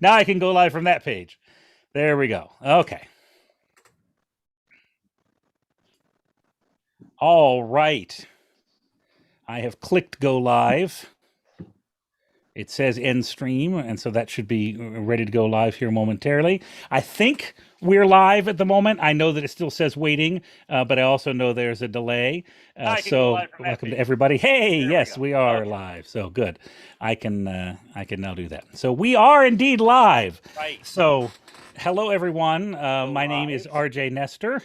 Now I can go live from that page. There we go. Okay. All right. I have clicked go live. It says end stream, and so that should be ready to go live here momentarily. I think we're live at the moment. I know that it still says waiting, but I also know there's a delay. So welcome to everybody. Hey, yes, we are live. So good. I can now do that. So we are indeed live. Right. So hello, everyone. My name is RJ Nestor.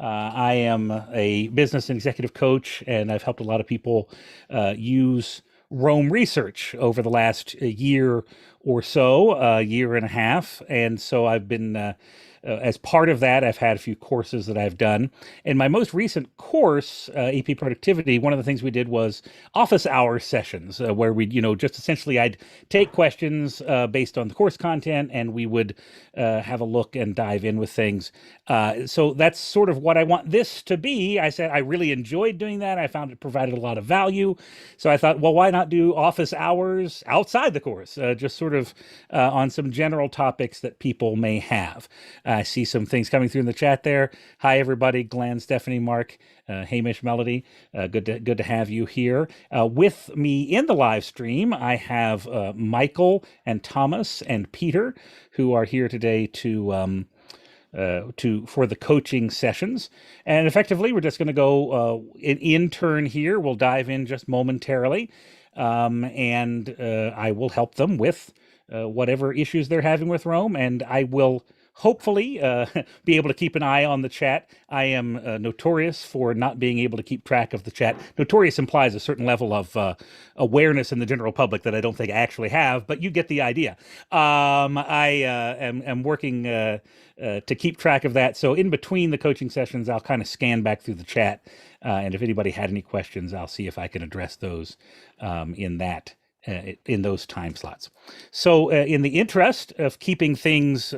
I am a business and executive coach, and I've helped a lot of people use Roam research over the last year or so, year and a half. And so I've been, as part of that, I've had a few courses that I've done. In my most recent course, EP Productivity, one of the things we did was office hour sessions where we, just essentially I'd take questions based on the course content and we would have a look and dive in with things. So that's sort of what I want this to be. I said I really enjoyed doing that. I found it provided a lot of value. So I thought, well, why not do office hours outside the course, just sort of on some general topics that people may have. I see some things coming through in the chat there. Hi, everybody. Glenn, Stephanie, Mark, Hamish, Melody. Good to have you here. With me in the live stream, I have Michael and Thomas and Peter, who are here today for the coaching sessions. And effectively, we're just going to go in turn here. We'll dive in just momentarily, and I will help them with whatever issues they're having with Roam, and I will hopefully be able to keep an eye on the chat. I am notorious for not being able to keep track of the chat. Notorious implies a certain level of awareness in the general public that I don't think I actually have, but you get the idea. I am working to keep track of that. So in between the coaching sessions, I'll kind of scan back through the chat. And if anybody had any questions, I'll see if I can address those in those time slots. So in the interest of keeping things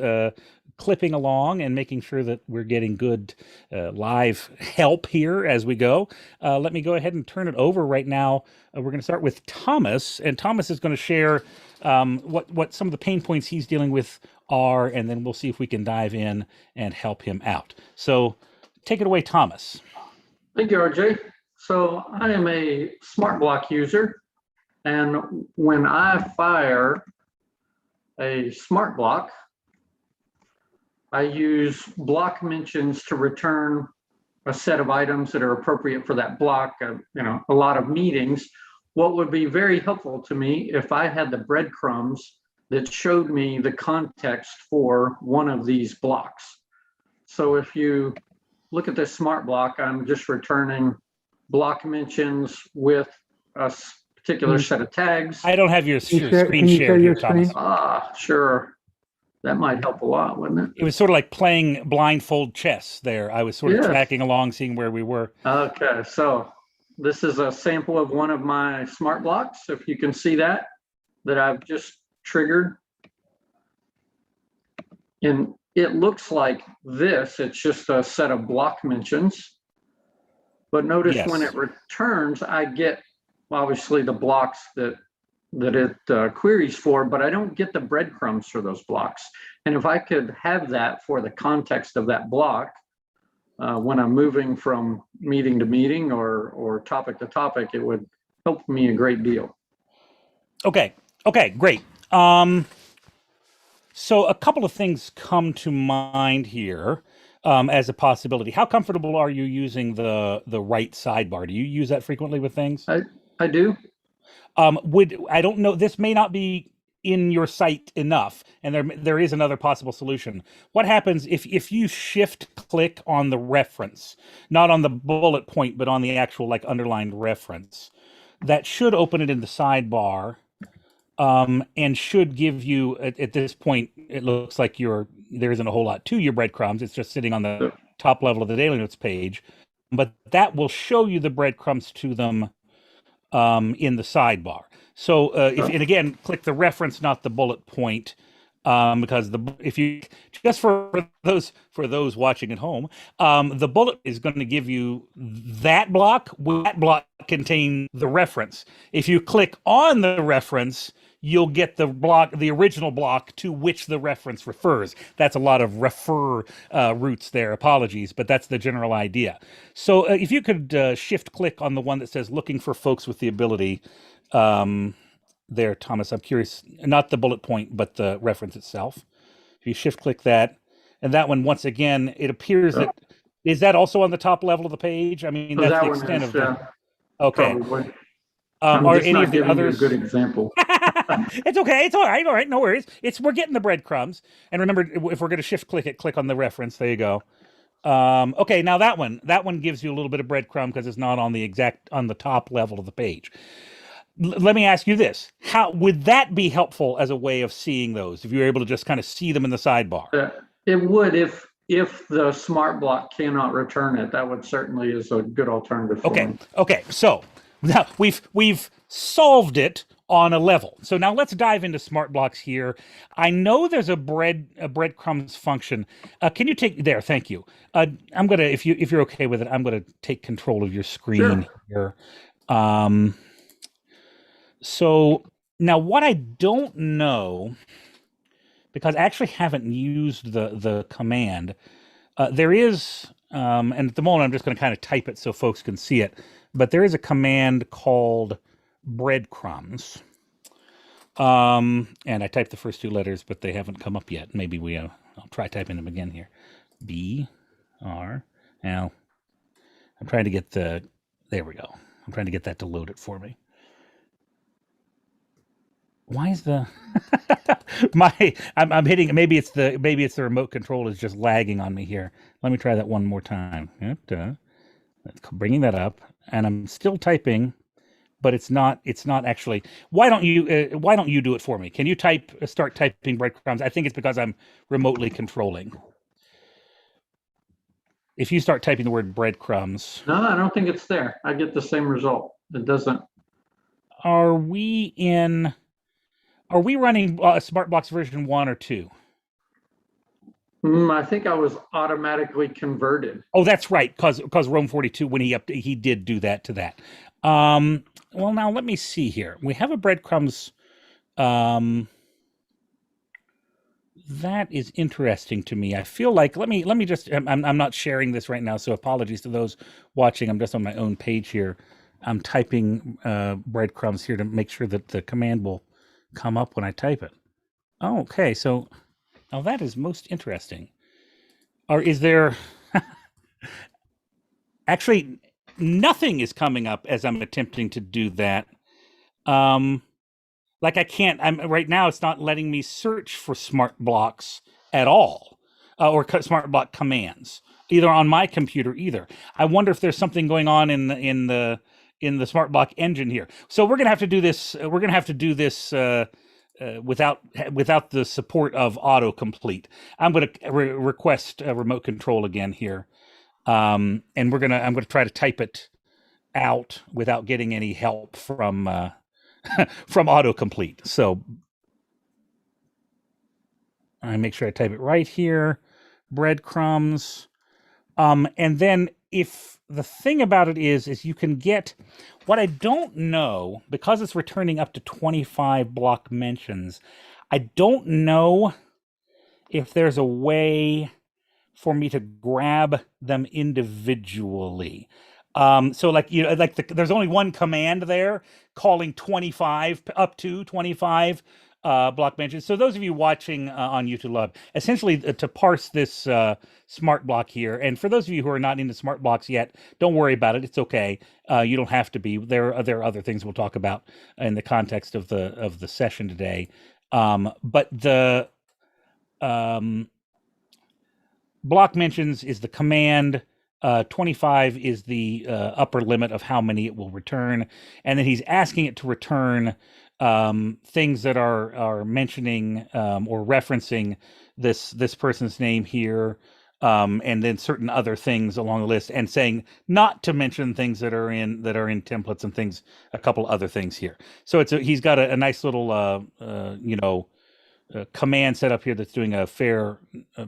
clipping along and making sure that we're getting good live help here as we go, let me go ahead and turn it over right now. We're going to start with Thomas, and Thomas is going to share what some of the pain points he's dealing with are, and then we'll see if we can dive in and help him out. So take it away, Thomas. Thank you, RJ. So I am a SmartBlock user, and when I fire a SmartBlock, I use block mentions to return a set of items that are appropriate for that block. A lot of meetings. What would be very helpful to me if I had the breadcrumbs that showed me the context for one of these blocks. So if you look at this SmartBlock, I'm just returning block mentions with a particular set of tags. I don't have your screen shared here, Thomas. Sure. That might help a lot, wouldn't it? It was sort of like playing blindfold chess there. I was sort of tracking along, seeing where we were. Okay, so this is a sample of one of my SmartBlocks. If you can see that I've just triggered. And it looks like this. It's just a set of block mentions. But notice when it returns, I get obviously the blocks that it queries for, but I don't get the breadcrumbs for those blocks. And if I could have that for the context of that block, when I'm moving from meeting to meeting or topic to topic, it would help me a great deal. Okay, great. So a couple of things come to mind here as a possibility. How comfortable are you using the right sidebar? Do you use that frequently with things? I do. I don't know, this may not be in your site enough, and there is another possible solution. What happens if you shift click on the reference, not on the bullet point, but on the actual underlined reference? That should open it in the sidebar, and should give you, at this point, it looks like there isn't a whole lot to your breadcrumbs. It's just sitting on the top level of the Daily Notes page, but that will show you the breadcrumbs to them in the sidebar. So and again, click the reference, not the bullet point, because if you just for those watching at home, the bullet is going to give you that block. Will that block contain the reference? If you click on the reference, you'll get the original block to which the reference refers. That's a lot of refer roots there. Apologies, but that's the general idea. So if you could shift click on the one that says looking for folks with the ability there, Thomas, I'm curious, not the bullet point, but the reference itself. If you shift click that, and that one, once again, it appears that, is that also on the top level of the page? I mean, So that's that the one extent is, of the, okay. probably. I'm Are just any not of the giving you a others? good example. It's okay. It's all right. All right. No worries. We're getting the breadcrumbs. And remember, if we're going to shift click it, click on the reference. There you go. Okay. Now that one gives you a little bit of breadcrumb because it's not on the top level of the page. Let me ask you this: how would that be helpful as a way of seeing those? If you were able to just kind of see them in the sidebar. It would if the smart block cannot return it. That would certainly is a good alternative for me. Okay. So now we've solved it on a level. So now let's dive into SmartBlocks here. I know there's a breadcrumbs function. Can you take there? Thank you. I'm gonna, if you're okay with it, I'm gonna take control of your screen here. So now what I don't know, because I actually haven't used the command, there is, and at the moment I'm just going to kind of type it so folks can see it, but there is a command called breadcrumbs. And I typed the first two letters, but they haven't come up yet. Maybe I'll try typing them again here. B-R. Now, I'm trying to get there we go. I'm trying to get that to load it for me. Why is the I'm hitting, maybe it's the remote control is just lagging on me here. Let me try that one more time. Bringing that up, and I'm still typing, but it's not actually. Why don't you do it for me? Can you start typing breadcrumbs? I think it's because I'm remotely controlling. If you start typing the word breadcrumbs. No, I don't think it's there. I get the same result. It doesn't. Are we running SmartBlocks version 1 or 2? I think I was automatically converted. Oh, that's right, because Roam 42, when he did do that to that. Well, now let me see here. We have a breadcrumbs. That is interesting to me. I feel like let me just. I'm not sharing this right now, so apologies to those watching. I'm just on my own page here. I'm typing breadcrumbs here to make sure that the command will come up when I type it. Oh, okay. So now that is most interesting. Or is there actually nothing is coming up as I'm attempting to do that? Like I can't. Right now. It's not letting me search for SmartBlocks at all, or SmartBlock commands either on my computer either. I wonder if there's something going on in the SmartBlock engine here. So we're gonna have to do this. We're gonna have to do this without the support of autocomplete. I'm gonna request a remote control again here, and I'm gonna try to type it out without getting any help from from autocomplete. So I make sure I type it right here, breadcrumbs, and then if the thing about it is you can get what I don't know, because it's returning up to 25 block mentions. I don't know if there's a way for me to grab them individually. So like, there's only one command there calling 25 up to 25 block mentions. So those of you watching on YouTube Lab, essentially to parse this smart block here, and for those of you who are not into smart blocks yet, don't worry about it. It's okay. You don't have to be. There are other things we'll talk about in the context of the session today. But the block mentions is the command. 25 is the upper limit of how many it will return, and then he's asking it to return things that are mentioning or referencing this person's name here, and then certain other things along the list, and saying not to mention things that are in templates and things, a couple other things here. So he's got a nice little command set up here that's doing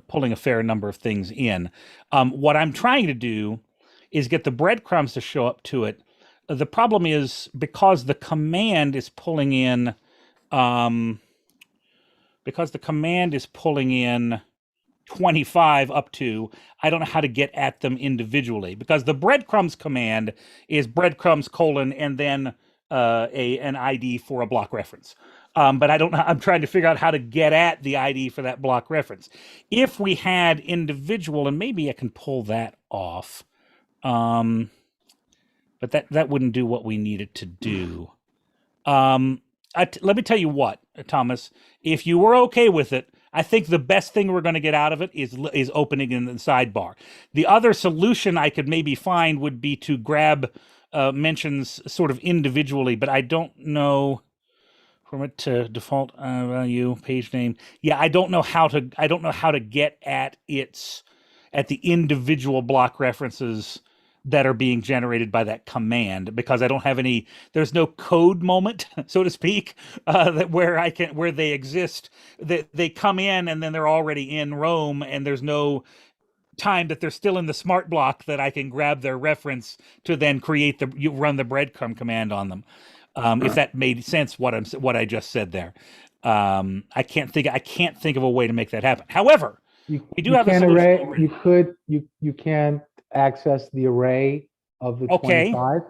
pulling a fair number of things in. What I'm trying to do is get the breadcrumbs to show up to it. The problem is because the command is pulling in because the command is pulling in 25 up to, I don't know how to get at them individually, because the breadcrumbs command is breadcrumbs colon and then an ID for a block reference. But I don't know. I'm trying to figure out how to get at the ID for that block reference. If we had individual, and maybe I can pull that off, but that wouldn't do what we needed to do. Let me tell you what, Thomas. If you were okay with it, I think the best thing we're going to get out of it is opening in the sidebar. The other solution I could maybe find would be to grab mentions sort of individually, but I don't know. Format to default value page name. Yeah, I don't know how to get at the individual block references that are being generated by that command, because I don't have any. There's no code moment, so to speak, where they exist. They come in and then they're already in Roam, and there's no time that they're still in the smart block that I can grab their reference to then run the breadcrumb command on them. If that made sense, what I just said there. I can't think of a way to make that happen. However, we do have a solution array. already. You can't access the array of the 25.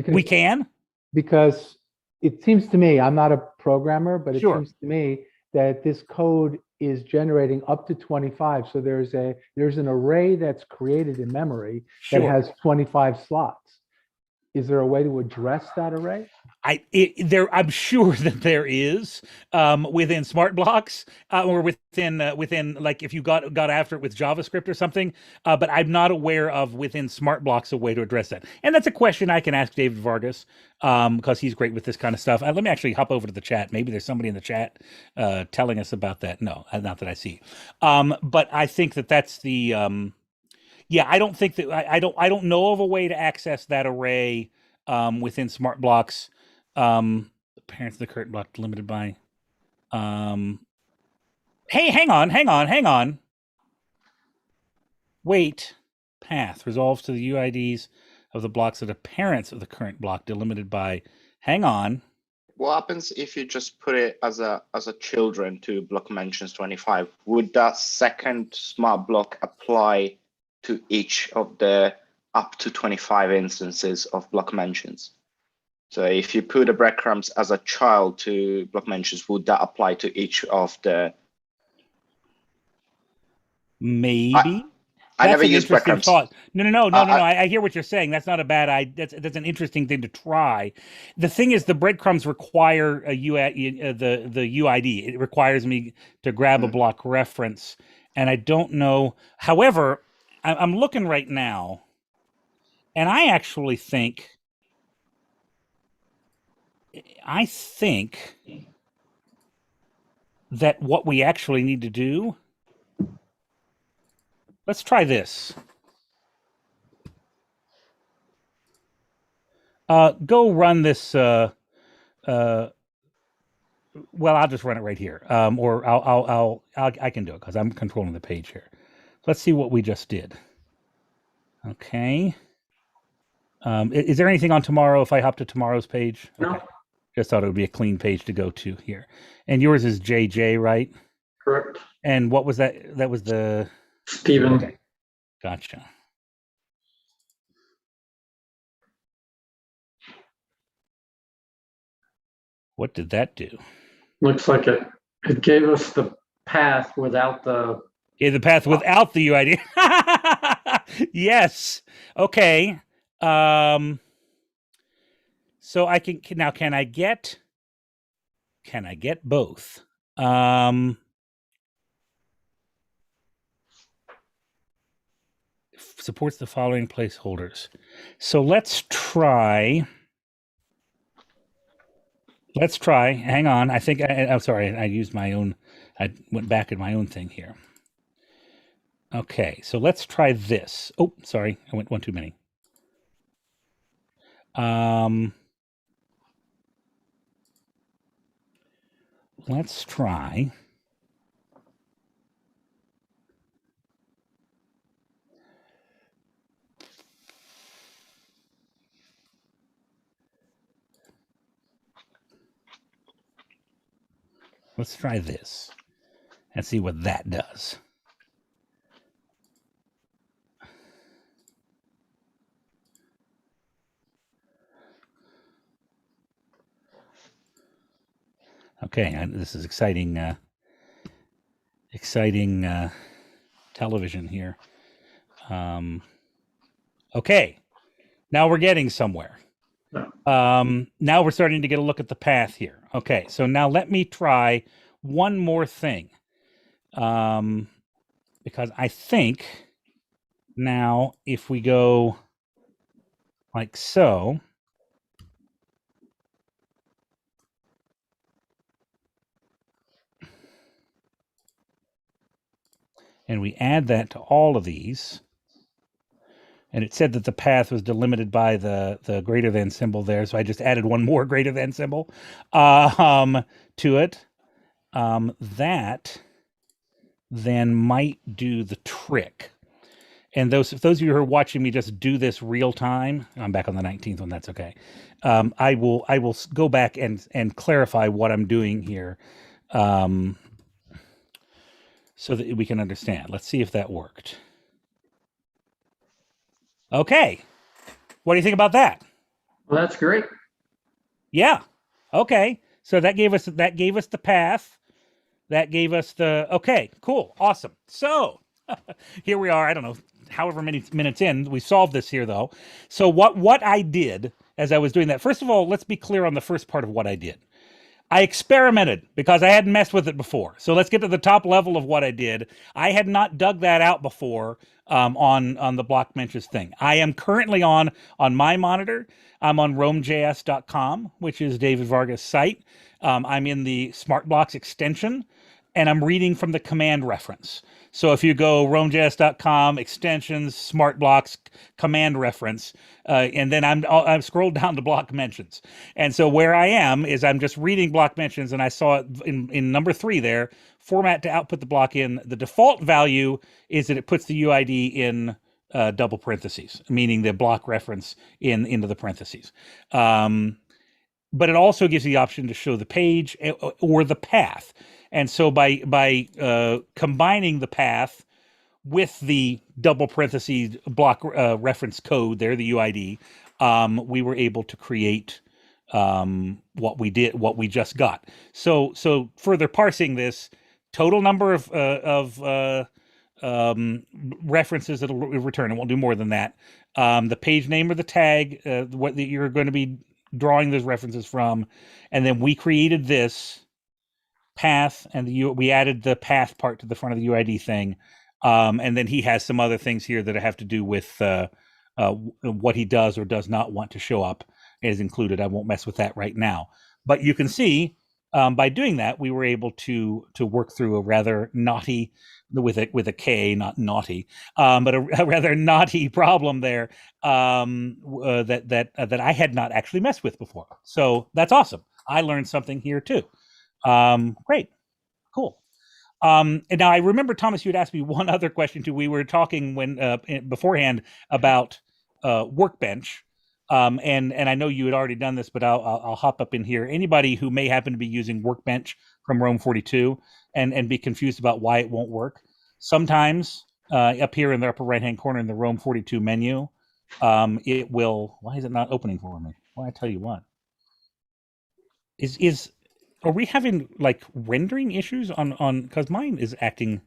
We can, because it seems to me, I'm not a programmer, but it Sure. seems to me that this code is generating up to 25. So there's an array that's created in memory that Sure. has 25 slots. Is there a way to address that array? I'm sure that there is within SmartBlocks or within like if you got after it with JavaScript or something, but I'm not aware of within SmartBlocks a way to address that. And that's a question I can ask David Vargas because he's great with this kind of stuff. Let me actually hop over to the chat. Maybe there's somebody in the chat telling us about that. No, not that I see. But I think that's the yeah. I don't think that I don't know of a way to access that array within SmartBlocks. Parents of the current block limited by hey, hang on. Wait. Path resolves to the UIDs of the blocks that are parents of the current block delimited by. Hang on. What happens if you just put it as a children to block mentions 25? Would that second smart block apply to each of the up to 25 instances of block mentions? So if you put the breadcrumbs as a child to block mentions, would that apply to each of the? Maybe. I never use breadcrumbs. Thought. No. I hear what you're saying. That's not a bad idea. That's an interesting thing to try. The thing is, the breadcrumbs require the UID. It requires me to grab a block reference, and I don't know. However, I'm looking right now, and I actually think. That what we actually need to do. Let's try this. Go run this. Well, I'll just run it right here. Or I can do it because I'm controlling the page here. Let's see what we just did. Okay. Is there anything on tomorrow if I hop to tomorrow's page? No. Okay. Just thought it would be a clean page to go to here. And yours is JJ, right? Correct. And what was that? That was the Stephen. Okay. Gotcha. What did that do? Looks like it gave us the path without the. Yeah, the path without the UID. Yes. Okay. So I can now. Can I get both? Supports the following placeholders. So let's try. Hang on. I think I'm sorry. I used my own. I went back in my own thing here. Okay, so let's try this. Oh, sorry. I went one too many. Let's try. Let's try this and see what that does. Okay, this is exciting television here. Okay, now we're getting somewhere. Now we're starting to get a look at the path here. Okay, so now let me try one more thing. Because I think now if we go like so, and we add that to all of these, and it said that the path was delimited by the greater than symbol there, so I just added one more greater than symbol to it. That then might do the trick. And those of you who are watching me just do this real time, I'm back on the 19th one, that's okay. I will go back and clarify what I'm doing here so that we can understand. Let's see if that worked. Okay. What do you think about that? Well, that's great. Yeah. Okay. So that gave us the path. That gave us the, okay, cool. Awesome. So here we are. I don't know, however many minutes in, we solved this here though. So what I did as I was doing that, first of all, let's be clear on the first part of what I did. I experimented because I hadn't messed with it before. So let's get to the top level of what I did. I had not dug that out before on the block benches thing. I am currently on my monitor. I'm on roamjs.com, which is David Vargas' site. I'm in the SmartBlocks extension, and I'm reading from the command reference. So if you go roamjs.com, extensions, SmartBlocks, command reference, and then I've scrolled down to block mentions. And so where I am is I'm just reading block mentions, and I saw it in number 3 there, format to output the block in. The default value is that it puts the UID in double parentheses, meaning the block reference into the parentheses. But it also gives you the option to show the page or the path. And so by combining the path with the double parentheses block reference code there, the UID, we were able to create what we just got. So further parsing this, total number of references that it'll return. It won't do more than that. The page name or the tag, what you're going to be drawing those references from, and then we created this path, and we added the path part to the front of the UID thing, and then he has some other things here that have to do with what he does or does not want to show up is included. I won't mess with that right now, but you can see by doing that we were able to work through a rather naughty, with a K, not naughty, but a rather naughty problem there that I had not actually messed with before. So that's awesome. I learned something here too. Great, cool. And now I remember, Thomas, you had asked me one other question too. We were talking beforehand about workbench, and I know you had already done this, but I'll hop up in here. Anybody who may happen to be using workbench from Roam 42 and be confused about why it won't work, sometimes up here in the upper right hand corner in the Roam 42 menu, it will. Why is it not opening for me? Well, I tell you what. Are we having like rendering issues on because mine is acting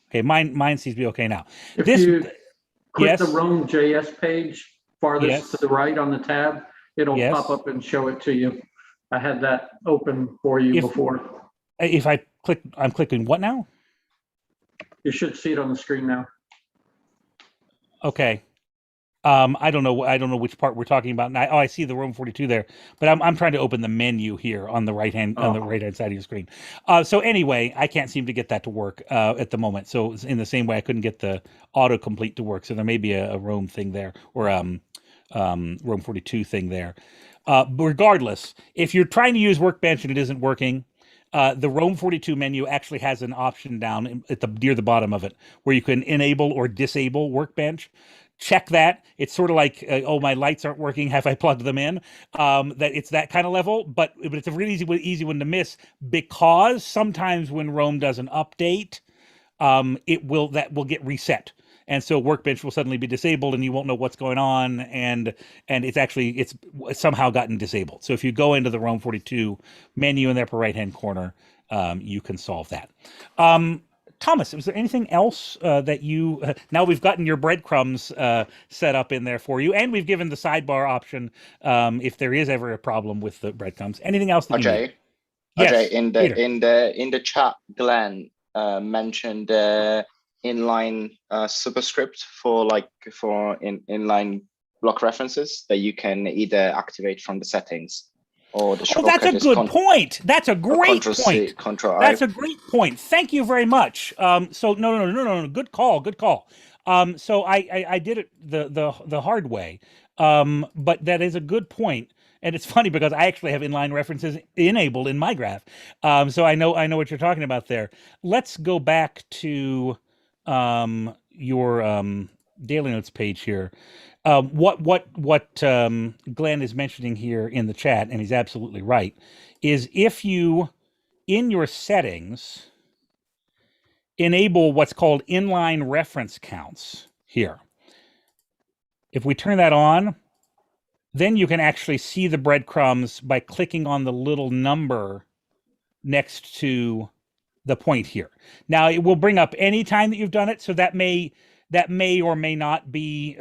okay? Mine seems to be okay now. If you click the Roam.js page farthest to the right on the tab, it'll pop up and show it to you. I had that open for you before. If I click, I'm clicking what now? You should see it on the screen now. Okay. I don't know which part we're talking about now. Oh, I see the Roam 42 there, but I'm trying to open the menu here on the right hand side of your screen. So anyway, I can't seem to get that to work at the moment. So in the same way, I couldn't get the autocomplete to work. So there may be a Roam thing there, or Roam 42 thing there. Regardless, if you're trying to use Workbench and it isn't working, the Roam 42 menu actually has an option down near the bottom of it where you can enable or disable Workbench. check that. It's sort of like, oh, my lights aren't working. Have I plugged them in? That it's that kind of level, but it's a really easy one to miss, because sometimes when Roam does an update, that will get reset. And so workbench will suddenly be disabled and you won't know what's going on. And it's somehow gotten disabled. So if you go into the Roam 42 menu in the upper right-hand corner, you can solve that. Thomas, was there anything else that you, now we've gotten your breadcrumbs set up in there for you, and we've given the sidebar option if there is ever a problem with the breadcrumbs. Anything else that you need? Yes, Ajay, Peter. in the chat, Glenn mentioned inline superscript for inline block references that you can either activate from the settings, or the shortcut. That's a good point. That's a great point. Control That's a great point. Thank you very much. So no. Good call. So I did it the hard way. But that is a good point. And it's funny because I actually have inline references enabled in my graph. So I know what you're talking about there. Let's go back to your daily notes page here. What Glenn is mentioning here in the chat, and he's absolutely right, is if you, in your settings, enable what's called inline reference counts here. If we turn that on, then you can actually see the breadcrumbs by clicking on the little number next to the point here. Now it will bring up any time that you've done it, so that may or may not be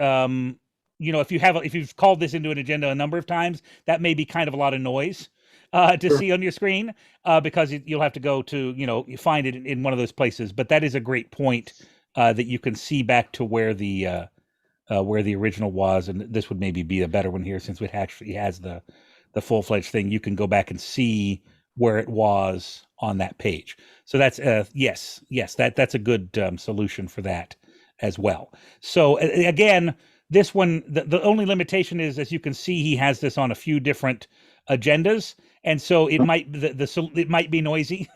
if you've called this into an agenda a number of times, that may be kind of a lot of noise to see on your screen, because you'll have to go to, you find it in one of those places. But that is a great point, that you can see back to where the original was, and this would maybe be a better one here since it actually has the full-fledged thing. You can go back and see where it was on that page. So that's yes, that's a good solution for that as well. So again, this one, the only limitation is, as you can see, he has this on a few different agendas, and so it might it might be noisy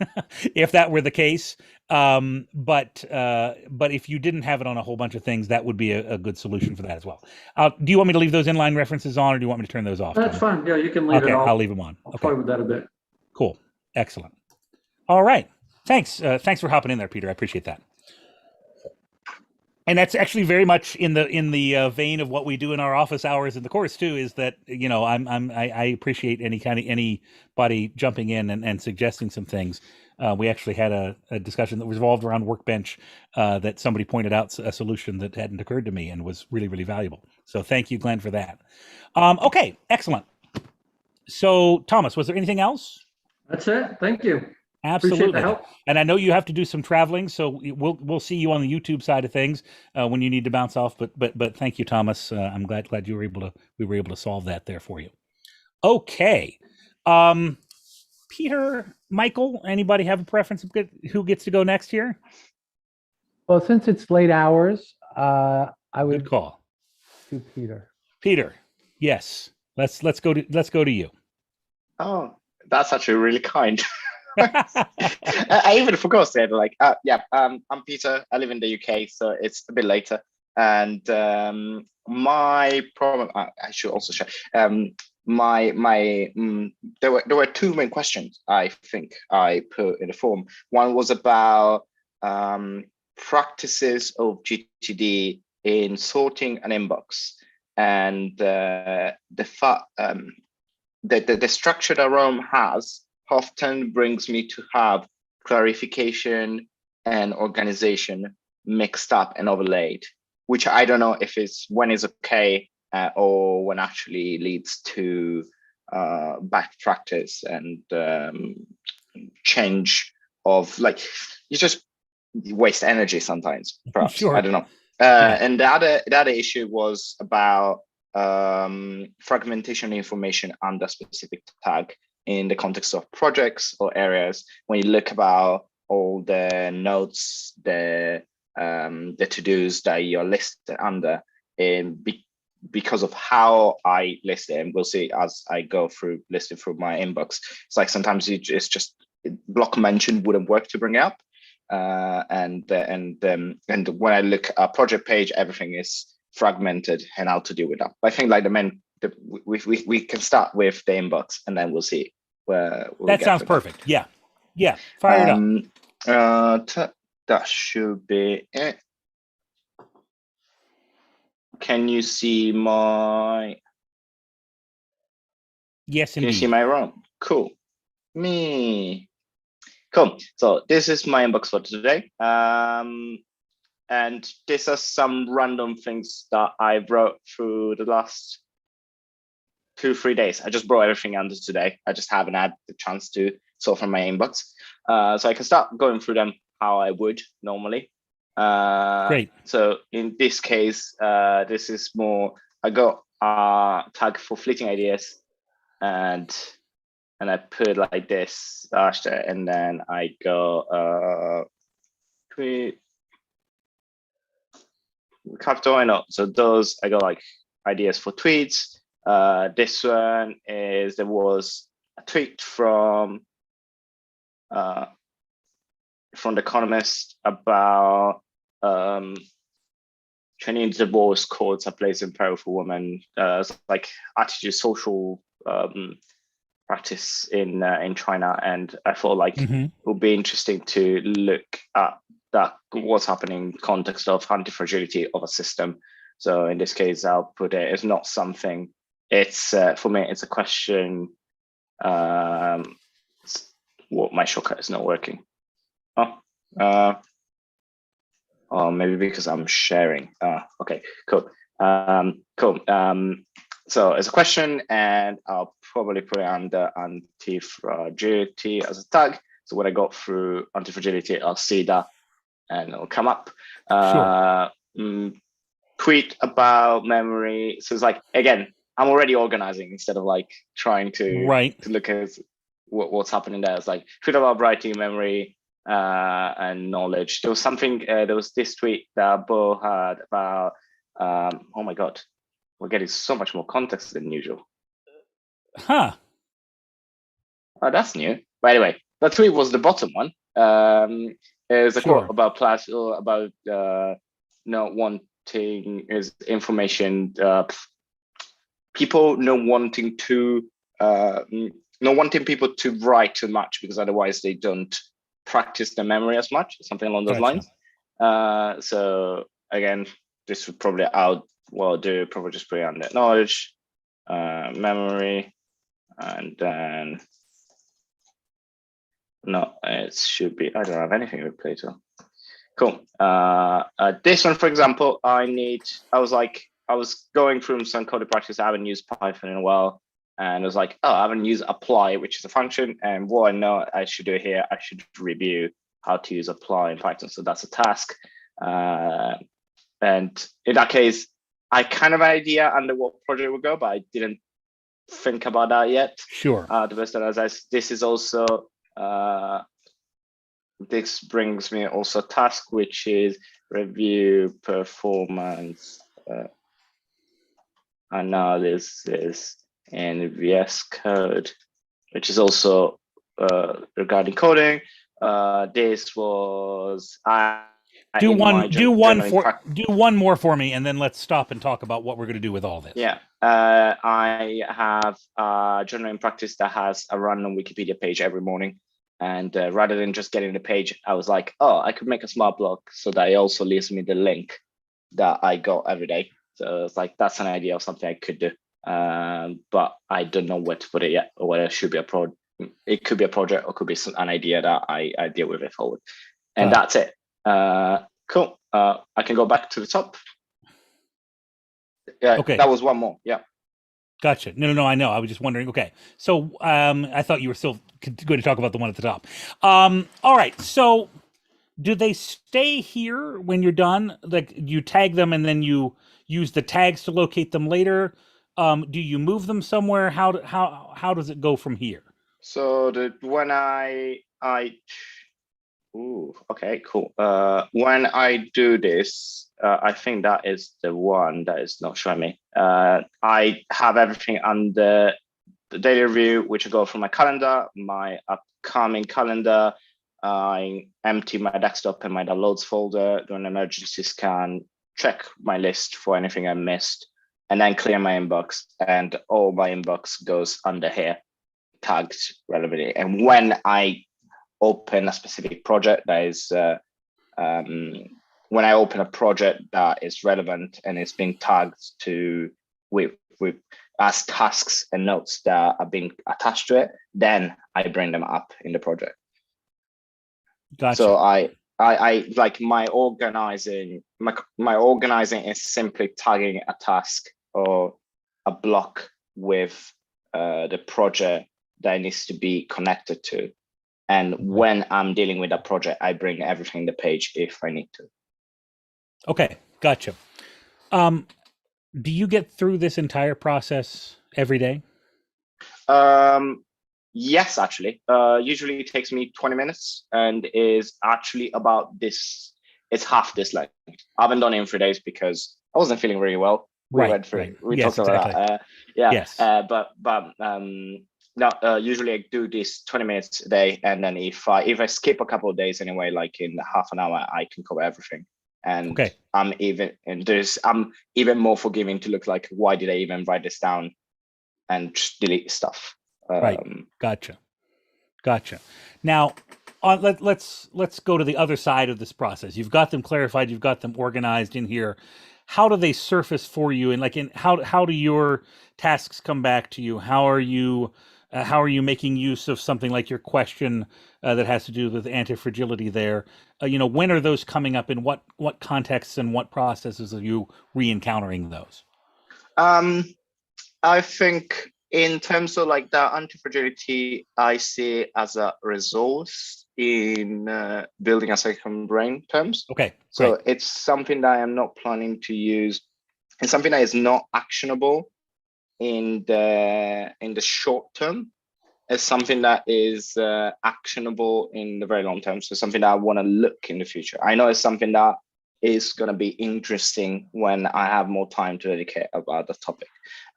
if that were the case. But if you didn't have it on a whole bunch of things, that would be a good solution for that as well. Do you want me to leave those inline references on, or do you want me to turn those off? That's fine. Yeah, you can leave it off. I'll leave them on. I'll play with that a bit. Cool. Excellent. All right. Thanks. Thanks for hopping in there, Peter. I appreciate that. And that's actually very much in the vein of what we do in our office hours in the course too. Is that I appreciate anybody jumping in and suggesting some things. We actually had a discussion that revolved around workbench that somebody pointed out a solution that hadn't occurred to me and was really, really valuable. So thank you, Glenn, for that. Okay, excellent. So Thomas, was there anything else? That's it. Thank you. Absolutely. Appreciate the help. And I know you have to do some traveling, so we'll see you on the YouTube side of things when you need to bounce off. But thank you, Thomas. I'm glad we were able to solve that there for you. Okay. Peter, Michael, anybody have a preference of who gets to go next here? Well, since it's late hours, I would Good call. to Peter. Peter, yes. Let's go to you. Oh, that's actually really kind. I even forgot to say I'm Peter. I live in the UK, so it's a bit later. And my problem, I should also share. There were two main questions I think I put in the form. One was about practices of GTD in sorting an inbox, and the structure that Roam has often brings me to have clarification and organization mixed up and overlaid, which I don't know if it's when it's okay or when actually leads to bad practice and change of, like, you just waste energy sometimes, perhaps. Sure. I don't know. And the other issue was about fragmentation information under specific tag in the context of projects or areas. When you look about all the notes, the to-dos that you're listed under, because of how I list it, and we'll see as I go through listing through my inbox, it's like sometimes it's just block mention wouldn't work to bring up. And when I look at a project page, everything is fragmented and how to deal with that. But I think like we can start with the inbox and then we'll see where that sounds perfect. Yeah. Fire it up. That should be it. Can you see my? Yes, Can indeed. you see my room? Cool. Me. Cool. So this is my inbox for today. And these are some random things that I wrote through the last 2-3 days. I just brought everything under today. I just haven't had the chance to sort from my inbox. So I can start going through them how I would normally. Great. So in this case, this is more, I got a tag for fleeting ideas and I put it like this, and then I go tweet capital and so those I got like ideas for tweets. This one is there was a tweet from The Economist about Chinese divorce courts are placing peril for women, like attitude social practice in China, and I thought like it would be interesting to look at that what's happening in context of anti-fragility of a system. So in this case, I'll put it as not something. It's for me, it's a question. What my shortcut is not working. Oh, maybe because I'm sharing. Okay, cool. Cool. So it's a question, and I'll probably put it under anti-fragility as a tag. So when I go through anti-fragility, I'll see that, and it'll come up. Sure. Tweet about memory. So it's like, again, I'm already organizing instead of like trying to look at what's happening there. It's like tweet about writing memory and knowledge. There was something. There was this tweet that Bo had about. Oh my god. We're getting so much more context than usual. Huh. Oh, that's new. But anyway, that tweet was the bottom one. There's a quote about Plato about not wanting is information. People not wanting people to write too much because otherwise they don't practice their memory as much. Something along those lines. So again, this would probably probably just put it under knowledge, memory, and then no, it should be. I don't have anything with Plato. Cool. This one, for example, I was going through some coding practice. I haven't used Python in a while, and I was like, oh, I haven't used apply, which is a function. And what I know I should do here, I should review how to use apply in Python. So that's a task. And in that case, I kind of have an idea under what project would go, but I didn't think about that yet. Sure. The best that this is also this brings me also a task, which is review performance analysis in VS Code, which is also regarding coding. This was do one more for me, and then let's stop and talk about what we're going to do with all this. Yeah, I have a journaling practice that has a random Wikipedia page every morning, and rather than just getting the page, I was like, oh, I could make a smart block so that it also leaves me the link that I got every day. So it's like that's an idea of something I could do, but I don't know where to put it yet, or whether it should be it could be a project, or could be an idea that I deal with it forward, and that's it. Cool. I can go back to the top. Yeah. Okay. That was one more. Yeah. Gotcha. No. I know. I was just wondering. Okay. So I thought you were still going to talk about the one at the top. All right. So do they stay here when you're done? Like you tag them and then you use the tags to locate them later? Do you move them somewhere? How does it go from here? So when ooh, okay, cool. When I do this, I think that is the one that is not showing me. I have everything under the daily review, which I go from my calendar, my upcoming calendar. I empty my desktop and my downloads folder, do an emergency scan, check my list for anything I missed, and then clear my inbox, and all my inbox goes under here, tagged relevantly. And when I open a specific project that is, when I open a project that is relevant and it's being tagged to with as tasks and notes that are being attached to it, then I bring them up in the project. Gotcha. So I like my organizing. My organizing is simply tagging a task or a block with the project that needs to be connected to. And when I'm dealing with that project, I bring everything in the page if I need to. Okay, gotcha. Do you get through this entire process every day? Yes, actually. Usually it takes me 20 minutes and is actually about this. It's half this length. I haven't done it in 3 days because I wasn't feeling very well. We went through it. We Yes, talked about that. Yeah. Yes. No, usually I do this 20 minutes a day, and then if I skip a couple of days anyway, like in half an hour, I can cover everything. And I'm even more forgiving to look like, why did I even write this down, and just delete stuff. Right. Gotcha. Now, let's go to the other side of this process. You've got them clarified. You've got them organized in here. How do they surface for you? And how do your tasks come back to you? How are you making use of something like your question that has to do with anti-fragility there? When are those coming up? In what contexts and what processes are you re-encountering those? I think in terms of like the anti-fragility, I see it as a resource in building a second brain terms. Okay. So great. It's something that I am not planning to use. It's something that is not actionable in the short term. It's something that is actionable in the very long term. So something that I want to look in the future. I know it's something that is going to be interesting when I have more time to dedicate about the topic.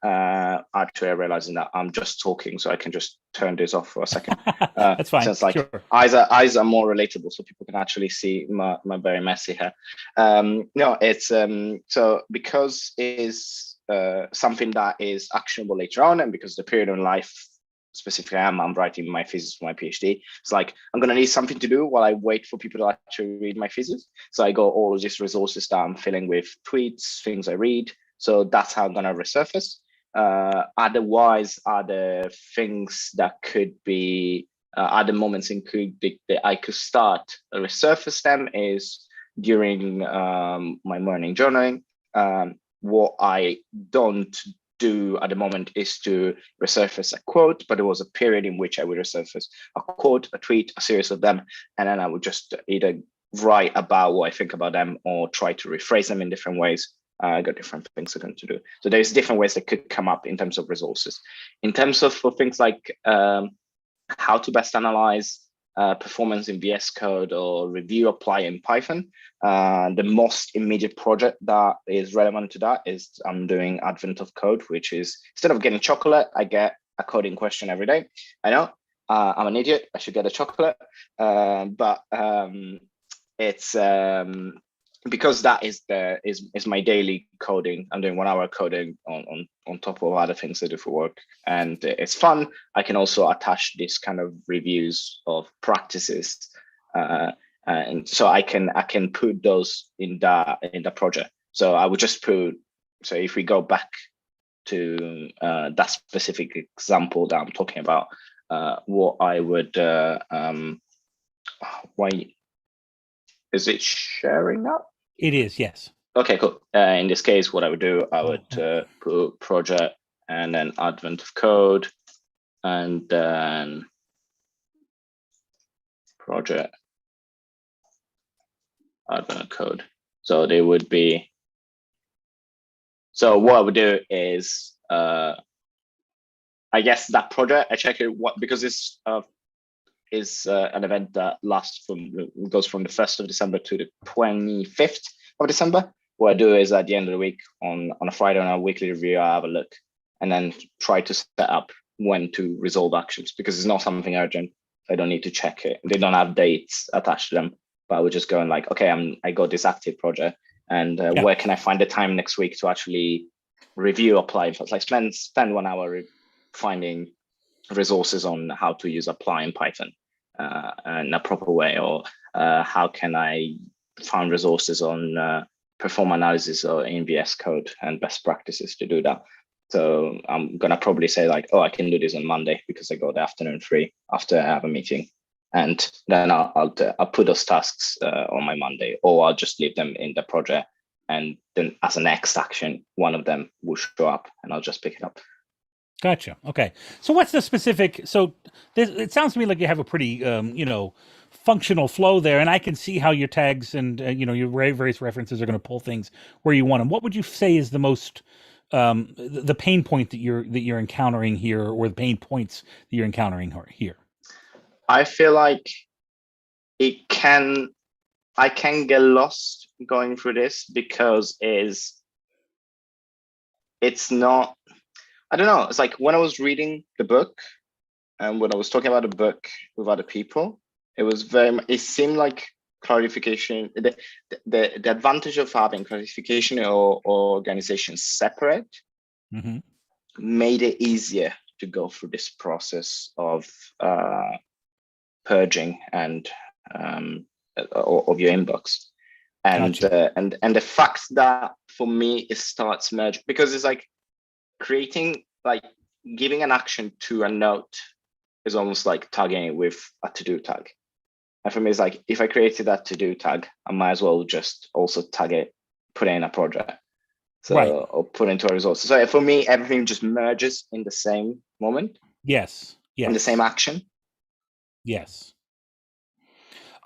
Actually, I'm realizing that I'm just talking, so I can just turn this off for a second. That's fine. Since like sure. eyes are more relatable, so people can actually see my very messy hair. No, it's so because it is something that is actionable later on, and because the period in life specifically I'm writing my thesis for my PhD. It's like I'm gonna need something to do while I wait for people to actually read my thesis. So I got all of these resources that I'm filling with tweets, things I read. So that's how I'm gonna resurface. Otherwise, other things that could be other moments that I could start resurface them is during my morning journaling. What I don't do at the moment is to resurface a quote, but there was a period in which I would resurface a quote, a tweet, a series of them, and then I would just either write about what I think about them or try to rephrase them in different ways. I got different things I'm going to do. So there's different ways that could come up in terms of resources. In terms of for things like how to best analyze performance in VS Code or review apply in Python, the most immediate project that is relevant to that is I'm doing Advent of Code, which is instead of getting chocolate, I get a coding question every day. I know I'm an idiot. I should get a chocolate, but it's because that is my daily coding. I'm doing 1 hour coding on top of other things I do for work, and it's fun. I can also attach this kind of reviews of practices, and so I can put those in the project. So I would just put. So if we go back to that specific example that I'm talking about, what I would why. Is it sharing up? It is, yes. Okay, cool. In this case, what I would do, I would put project and then Advent of Code, and then project Advent of Code. So they would be. So what I would do is, I guess that project I check it because it's. Is an event that goes from the 1st of December to the 25th of December. What I do is at the end of the week on a Friday on a weekly review, I have a look and then try to set up when to resolve actions because it's not something urgent. I don't need to check it. They don't have dates attached to them, but I would just go and like, okay, I got this active project and Yeah. where can I find the time next week to actually review, apply, like spend 1 hour finding resources on how to use apply in Python in a proper way, or how can I find resources on perform analysis or in VS Code and best practices to do that. So I'm gonna probably say like, oh, I can do this on Monday because I got the afternoon free after I have a meeting, and then I'll put those tasks on my Monday, or I'll just leave them in the project, and then as a next action, one of them will show up, and I'll just pick it up. Gotcha. Okay. So what's the specific? So it sounds to me like you have a pretty, functional flow there, and I can see how your tags and your various references are going to pull things where you want them. What would you say is the most the pain point that you're encountering here, or the pain points that you're encountering here? I feel like I can get lost going through this because it's not. I don't know. It's like when I was reading the book and when I was talking about the book with other people, it seemed like clarification, the advantage of having clarification or organization separate made it easier to go through this process of purging and of your inbox. And Gotcha. And the fact that for me it starts merging, because it's like creating, like giving an action to a note is almost like tagging it with a to-do tag. And for me, it's like, if I created that to-do tag, I might as well just also tag it, put it in a project. So, Right. Or put into a resource. So for me, everything just merges in the same moment. Yes. In the same action. Yes.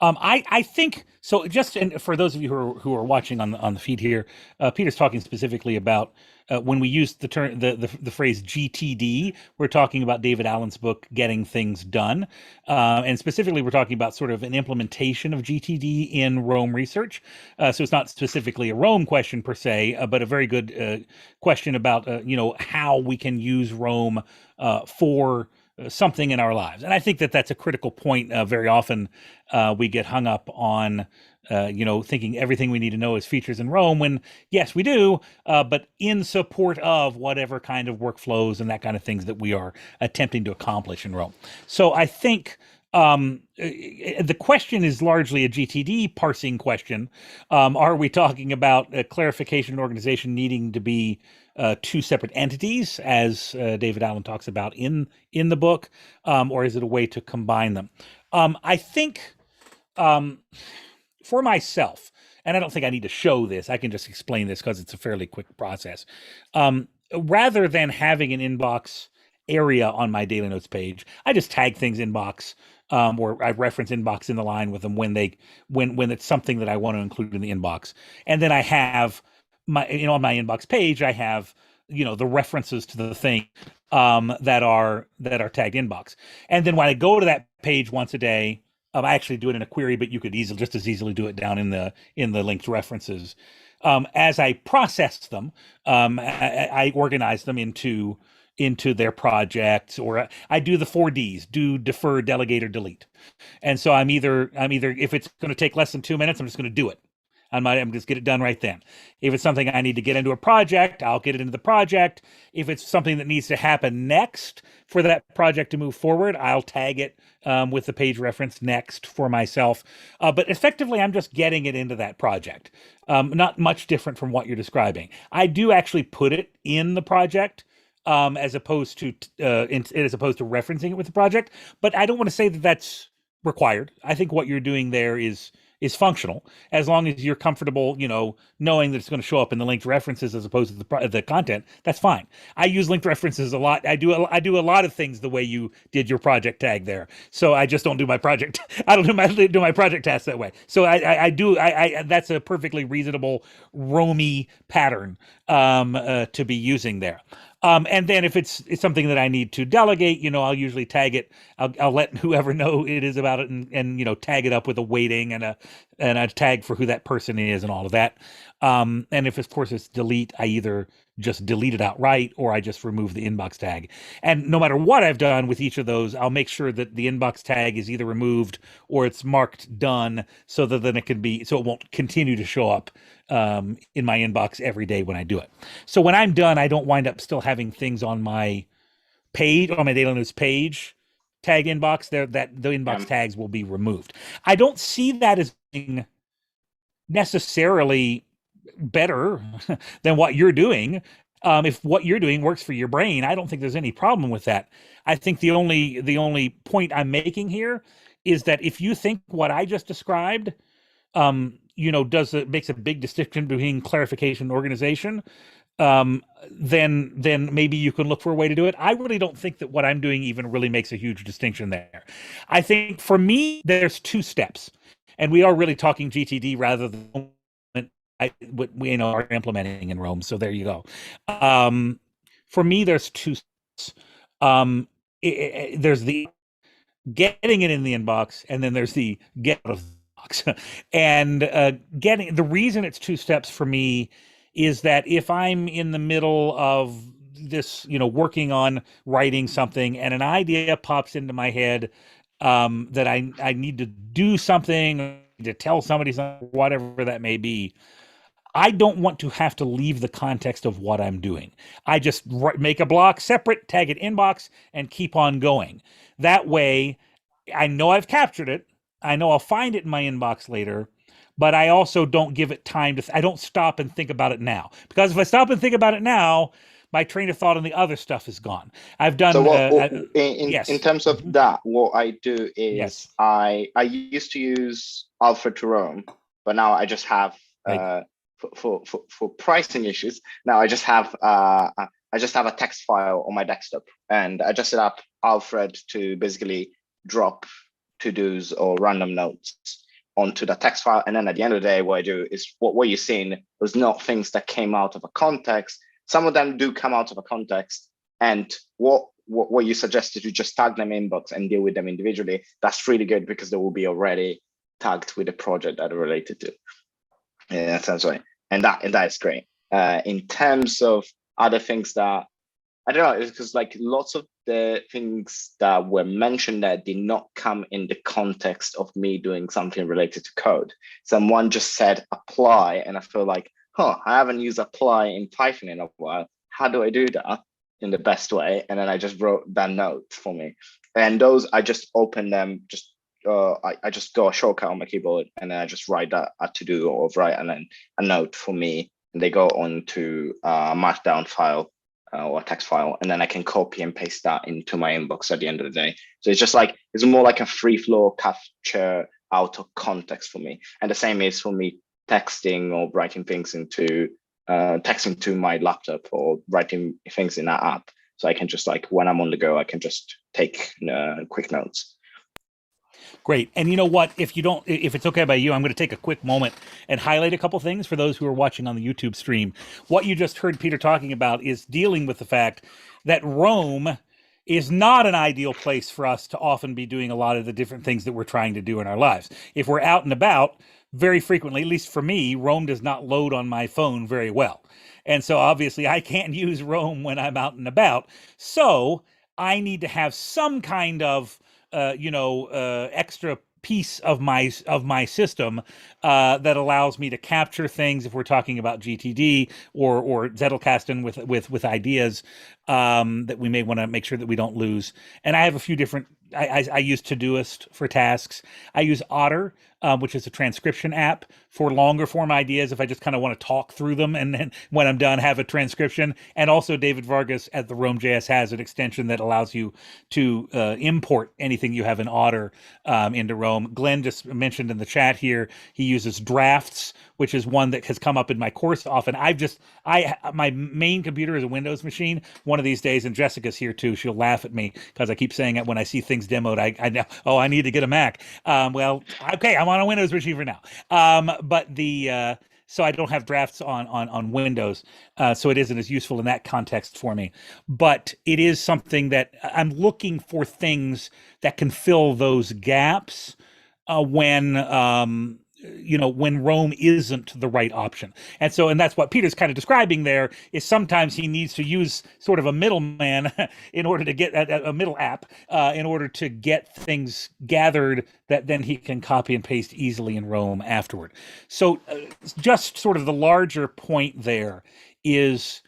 I think so. Just for those of you who are watching on the feed here, Peter's talking specifically about when we use the term the phrase GTD. We're talking about David Allen's book, Getting Things Done, and specifically we're talking about sort of an implementation of GTD in Roam research. So it's not specifically a Roam question per se, but a very good question about how we can use Roam for something in our lives. And I think that that's a critical point. Very often we get hung up on, thinking everything we need to know is features in Roam, when yes, we do, but in support of whatever kind of workflows and that kind of things that we are attempting to accomplish in Roam. So I think the question is largely a GTD parsing question. Are we talking about a clarification and organization needing to be two separate entities, as David Allen talks about in the book, or is it a way to combine them? I think for myself, and I don't think I need to show this, I can just explain this because it's a fairly quick process. Rather than having an inbox area on my daily notes page, I just tag things inbox, or I reference inbox in the line with them when it's something that I want to include in the inbox. And then I have my, on my inbox page, I have, the references to the thing that are tagged inbox. And then when I go to that page once a day, I actually do it in a query, but you could just as easily do it down in the linked references. As I process them, I organize them into their projects, or I do the 4Ds: do, defer, delegate, or delete. And so I'm either if it's going to take less than 2 minutes, I'm just going to do it. I'm just get it done right then. If it's something I need to get into a project, I'll get it into the project. If it's something that needs to happen next for that project to move forward, I'll tag it with the page reference next for myself. But effectively, I'm just getting it into that project. Not much different from what you're describing. I do actually put it in the project, as opposed to referencing it with the project. But I don't want to say that that's required. I think what you're doing there is functional, as long as you're comfortable, knowing that it's going to show up in the linked references as opposed to the content. That's fine. I use linked references a lot. I do a lot of things the way you did your project tag there. So I just don't do my project. I don't do my project tasks that way. So I do. That's a perfectly reasonable Roamy pattern to be using there. And then if it's something that I need to delegate, I'll usually tag it. I'll let whoever know it is about it, and tag it up with a weighting and and a tag for who that person is and all of that. And if, of course, it's delete, I either just delete it outright or I just remove the inbox tag. And no matter what I've done with each of those, I'll make sure that the inbox tag is either removed or it's marked done, so that then it won't continue to show up in my inbox every day when I do it. So when I'm done, I don't wind up still having things on my page, on my daily news page, tag inbox there, that the inbox tags will be removed. I don't see that as being necessarily better than what you're doing. If what you're doing works for your brain, I don't think there's any problem with that. I think the only point I'm making here is that if you think what I just described, makes a big distinction between clarification and organization, then maybe you can look for a way to do it. I really don't think that what I'm doing even really makes a huge distinction there. I think for me, there's two steps, and we are really talking GTD rather than what we are implementing in Roam. So there you go. For me, there's two steps. There's the getting it in the inbox, and then there's the get out of the box. And the reason it's two steps for me is that if I'm in the middle of this, working on writing something, and an idea pops into my head that I need to do something, to tell somebody something, whatever that may be, I don't want to have to leave the context of what I'm doing. I just make a block separate, tag it inbox, and keep on going. That way, I know I've captured it. I know I'll find it in my inbox later, but I also don't give it time I don't stop and think about it now. Because if I stop and think about it now, my train of thought on the other stuff is gone. I've done. So yes. In terms of that, what I do is yes. I used to use Alfred to Roam, but now I just have for pricing issues. Now I just have a text file on my desktop, and I just set up Alfred to basically drop to-dos or random notes onto the text file. And then at the end of the day, what I do is what you're seeing was not things that came out of a context. Some of them do come out of a context, and what you suggested, to just tag them inbox and deal with them individually. That's really good, because they will be already tagged with the project that are related to. Yeah, that sounds right. And that is great. In terms of other things that I don't know, it's because like lots of the things that were mentioned there did not come in the context of me doing something related to code. Someone just said apply, and I feel like, I haven't used apply in Python in a while. How do I do that in the best way? And then I just wrote that note for me. And those, I just open them, I just go a shortcut on my keyboard, and then I just write that a to-do or write and then a note for me. And they go on to a markdown file or a text file, and then I can copy and paste that into my inbox at the end of the day. So it's just like, it's more like a free flow capture out of context for me. And the same is for me texting or writing things into texting to my laptop or writing things in that app. So I can just, like, when I'm on the go, I can just take quick notes. Great. And you know what? If it's okay by you, I'm going to take a quick moment and highlight a couple things for those who are watching on the YouTube stream. What you just heard Peter talking about is dealing with the fact that Roam is not an ideal place for us to often be doing a lot of the different things that we're trying to do in our lives. If we're out and about, very frequently, at least for me, Roam does not load on my phone very well. And so obviously I can't use Roam when I'm out and about. So I need to have some kind of extra piece of my system that allows me to capture things if we're talking about GTD or Zettelkasten with ideas that we may want to make sure that we don't lose. And I have a few different. I use Todoist for tasks. I use Otter, which is a transcription app for longer form ideas if I just kind of want to talk through them, and then when I'm done, have a transcription. And also David Vargas at the Roam.js has an extension that allows you to import anything you have in Otter into Roam. Glenn just mentioned in the chat here, he uses Drafts, which is one that has come up in my course often. My main computer is a Windows machine. One of these days, and Jessica's here too, she'll laugh at me because I keep saying it when I see things demoed. I know, I need to get a Mac. Well, okay, I'm on a Windows machine for now. So I don't have Drafts on Windows, so it isn't as useful in that context for me. But it is something that I'm looking for, things that can fill those gaps when when Roam isn't the right option. And that's what Peter's kind of describing there, is sometimes he needs to use sort of a middleman in order to get a middle app in order to get things gathered that then he can copy and paste easily in Roam afterward. So just sort of the larger point there is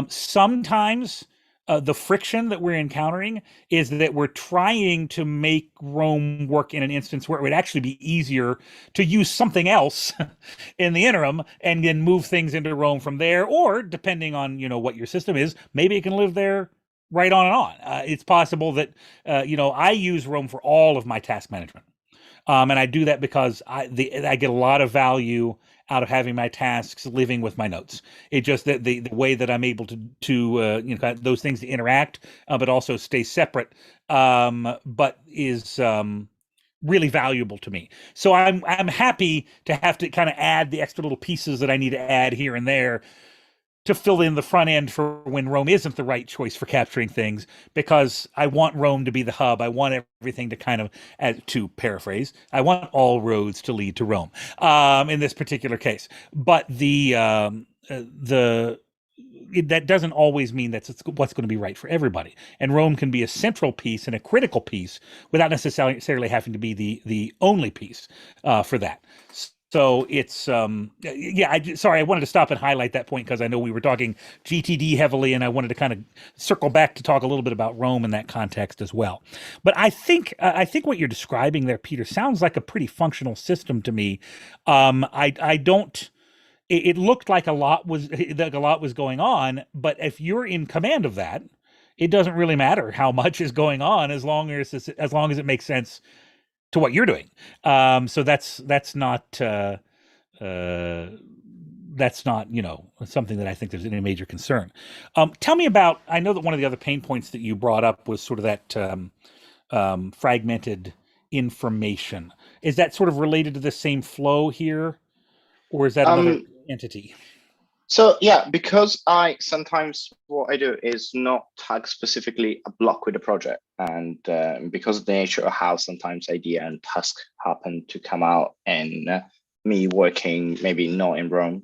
sometimes the friction that we're encountering is that we're trying to make Roam work in an instance where it would actually be easier to use something else in the interim and then move things into Roam from there. Or depending on, what your system is, maybe it can live there right on and on. It's possible that, I use Roam for all of my task management. And I do that because I get a lot of value out of having my tasks living with my notes. It just that the way that I'm able to those things to interact, but also stay separate, but is really valuable to me. So I'm happy to have to kind of add the extra little pieces that I need to add here and there to fill in the front end for when Roam isn't the right choice for capturing things, because I want Roam to be the hub. I want everything to kind of, to paraphrase, I want all roads to lead to Roam in this particular case. But that doesn't always mean that's what's going to be right for everybody. And Roam can be a central piece and a critical piece without necessarily having to be the only piece for that. So it's sorry, I wanted to stop and highlight that point because I know we were talking GTD heavily, and I wanted to kind of circle back to talk a little bit about Roam in that context as well. But I think what you're describing there, Peter, sounds like a pretty functional system to me. I don't. It looked like a lot was going on, but if you're in command of that, it doesn't really matter how much is going on as long as it makes sense to what you're doing. So that's not something that I think there's any major concern. Tell me about, I know that one of the other pain points that you brought up was sort of that fragmented information. Is that sort of related to the same flow here, or is that another entity? So yeah, because sometimes what I do is not tag specifically a block with a project, and because of the nature of how sometimes idea and task happen to come out, and me working maybe not in Roam,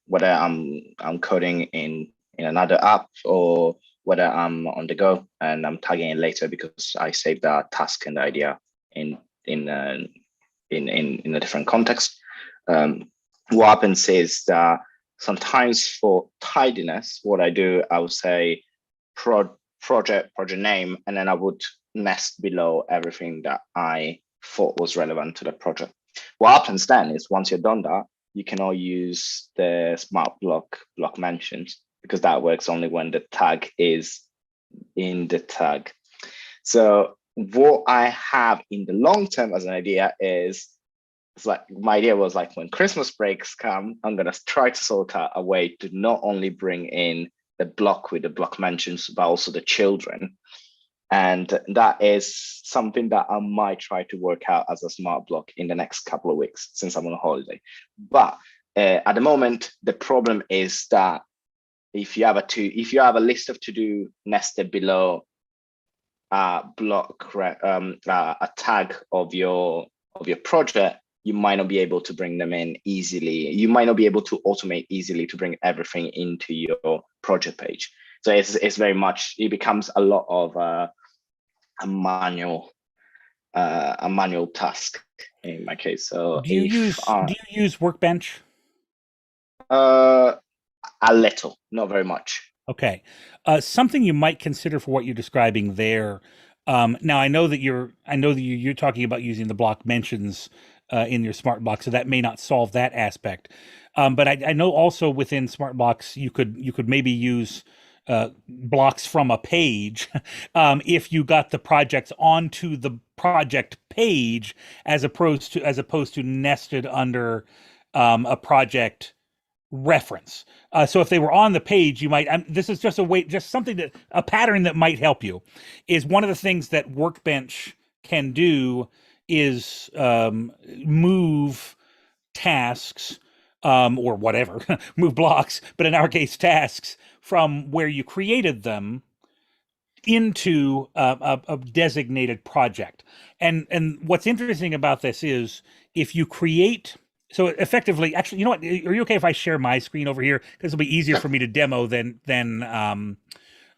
whether I'm coding in another app or whether I'm on the go and I'm tagging it later because I saved that task and the idea in a different context. What happens is that sometimes for tidiness, what I do, I would say project name, and then I would nest below everything that I thought was relevant to the project. What happens then is once you're done that, you can all use the SmartBlock mentions, because that works only when the tag is in the tag. So what I have in the long term as an idea is, it's like my idea was like, when Christmas breaks come, I'm going to try to sort out a way to not only bring in the block with the block mentions, but also the children. And that is something that I might try to work out as a smart block in the next couple of weeks, since I'm on holiday. But at the moment, the problem is that if you have a list of to-do nested below a tag of your project, you might not be able to bring them in easily. You might not be able to automate easily to bring everything into your project page. So it's very much, it becomes a lot of a manual task in my case. So do you use workbench? A little, not very much. Okay. Something you might consider for what you're describing there. Now I know that you're talking about using the block mentions in your SmartBlocks, so that may not solve that aspect. But I know also within SmartBlocks you could maybe use blocks from a page if you got the projects onto the project page as opposed to nested under a project reference. So if they were on the page, you might, this is just a pattern that might help you, is one of the things that workbench can do is move tasks or whatever, move blocks, but in our case, tasks from where you created them into a designated project. And what's interesting about this is if you create, so effectively, actually, you know what? Are you okay if I share my screen over here? Because it'll be easier for me to demo than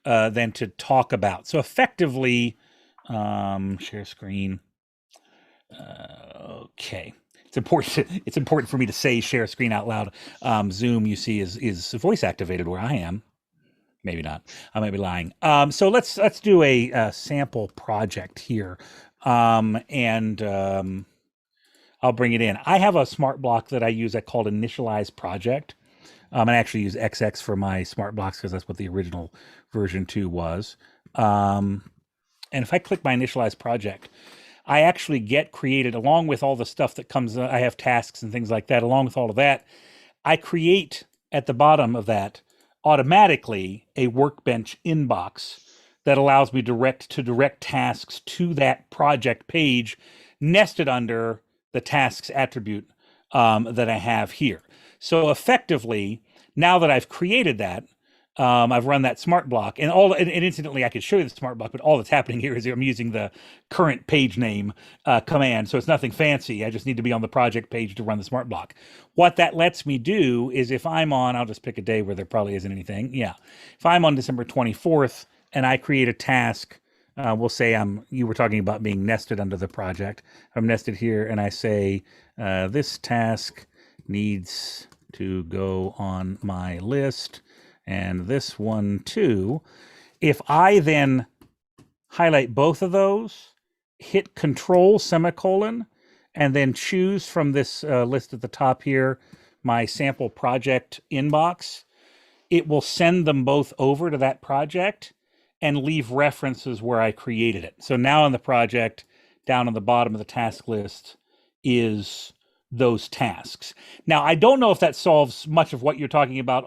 to talk about. So effectively, share screen. Okay. It's important for me to say share screen out loud. Zoom, you see, is voice activated where I am. Maybe not. I might be lying. So let's do a sample project here, and I'll bring it in. I have a smart block that I use that called Initialize Project. I actually use XX for my smart blocks because that's what the original version 2 was. And if I click my Initialize Project, I actually get created, along with all the stuff that comes. I have tasks and things like that. Along with all of that, I create at the bottom of that automatically a workbench inbox that allows me to direct tasks to that project page nested under the tasks attribute that I have here. So effectively, now that I've created that, I've run that smart block, and incidentally, I could show you the smart block, but all that's happening here is I'm using the current page name command, so it's nothing fancy. I just need to be on the project page to run the smart block. What that lets me do is if I'm on, I'll just pick a day where there probably isn't anything. Yeah, if I'm on December 24th and I create a task, we'll say you were talking about being nested under the project. I'm nested here, and I say this task needs to go on my list, and this one too. If I then highlight both of those, hit Control semicolon, and then choose from this list at the top here my sample project inbox, it will send them both over to that project and leave references where I created it. So now in the project, down on the bottom of the task list is those tasks. Now, I don't know if that solves much of what you're talking about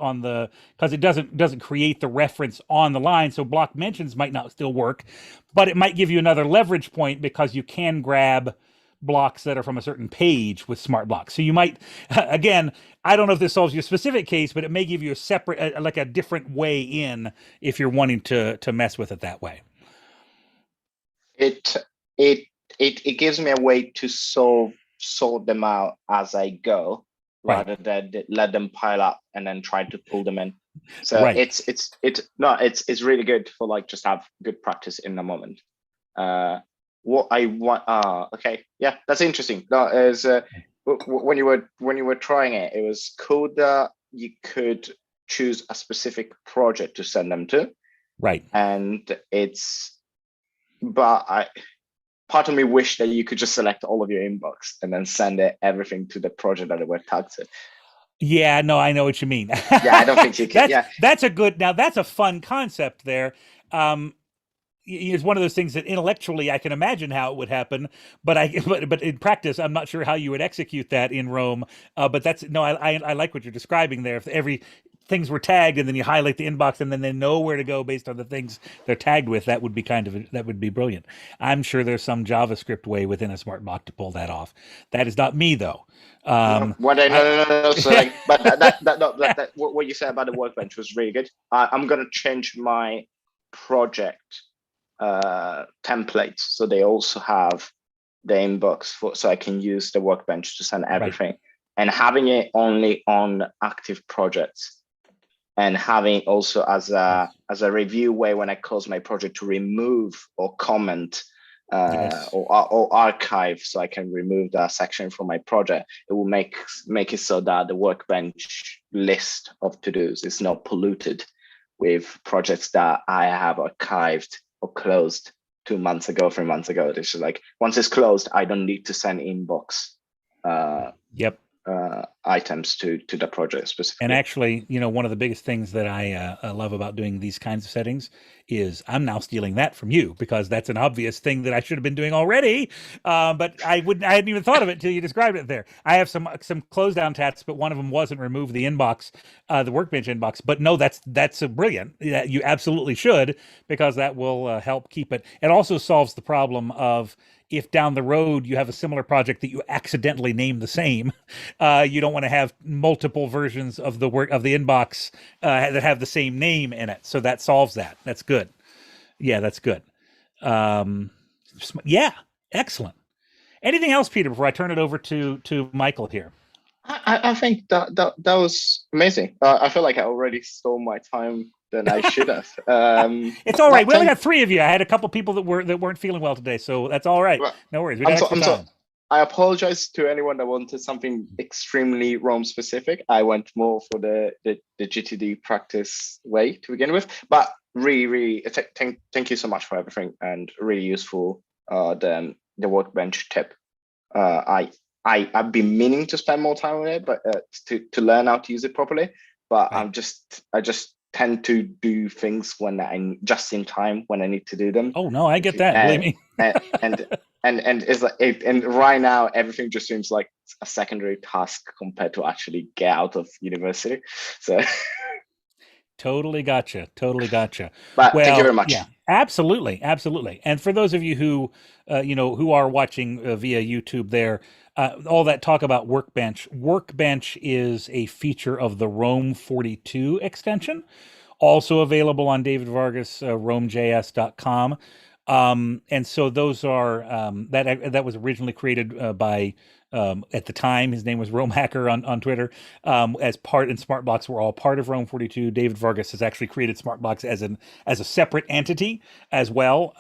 because it doesn't create the reference on the line, so block mentions might not still work, but it might give you another leverage point because you can grab blocks that are from a certain page with SmartBlocks. So you might, again, I don't know if this solves your specific case, but it may give you a separate, like a different way in if you're wanting to mess with it that way. It gives me a way to sort them out as I go, rather than let them pile up and then try to pull them in. So it's really good for like just have good practice in the moment. What I want, okay, yeah, that's interesting. That is when you were trying it, it was cool that you could choose a specific project to send them to, right? And part of me wished that you could just select all of your inbox and then send everything to the project that it were tagged to. Yeah, no, I know what you mean. Yeah, I don't think you can. That's a fun concept there. It's one of those things that intellectually I can imagine how it would happen, but in practice I'm not sure how you would execute that in Roam. But I like what you're describing there. If things were tagged and then you highlight the inbox and then they know where to go based on the things they're tagged with, that would be brilliant. I'm sure there's some JavaScript way within a smart block to pull that off. That is not me though. No. So what you said about the workbench was really good. I'm gonna change my project templates so they also have the inbox so I can use the workbench to send everything, and having it only on active projects, and having also as a review way when I close my project to remove or comment or archive, so I can remove that section from my project. It will make it so that the workbench list of to-dos is not polluted with projects that I have archived or closed 2 months ago, 3 months ago. It's just like, once it's closed, I don't need to send inbox items to the project specifically. And actually, one of the biggest things that I love about doing these kinds of settings is I'm now stealing that from you, because that's an obvious thing that I should have been doing already. But I hadn't even thought of it until you described it there. I have some close down tasks, but one of them wasn't remove the inbox, the workbench inbox. But no, that's a brilliant. You absolutely should, because that will help keep it. It also solves the problem of, if down the road you have a similar project that you accidentally name the same, you don't want to have multiple versions of the inbox that have the same name in it. So that solves that. That's good. Yeah, that's good. Yeah, excellent. Anything else, Peter, before I turn it over to Michael here? I think that was amazing. I feel like I already stole my time than I should have. It's all right. But We only got 3 of you. I had a couple people that weren't feeling well today, so that's all right. No worries. We got extra time. I apologize to anyone that wanted something extremely Rome specific. I went more for the GTD practice way to begin with, but really, thank you so much for everything, and really useful. The workbench tip. I've been meaning to spend more time on it, but to learn how to use it properly. But right. I just tend to do things when I'm just in time when I need to do them. Oh no, I get that. Believe me. and it's like and right now everything just seems like a secondary task compared to actually get out of university. So. Totally gotcha. But thank you very much. Yeah, absolutely. And for those of you who, who are watching via YouTube there, all that talk about workbench is a feature of the Roam 42 extension, also available on David Vargas, roamjs.com. And so those are, that was originally created by, at the time, his name was Roam Hacker on Twitter, as part, and SmartBlocks were all part of Roam 42. David Vargas has actually created SmartBlocks as a separate entity as well.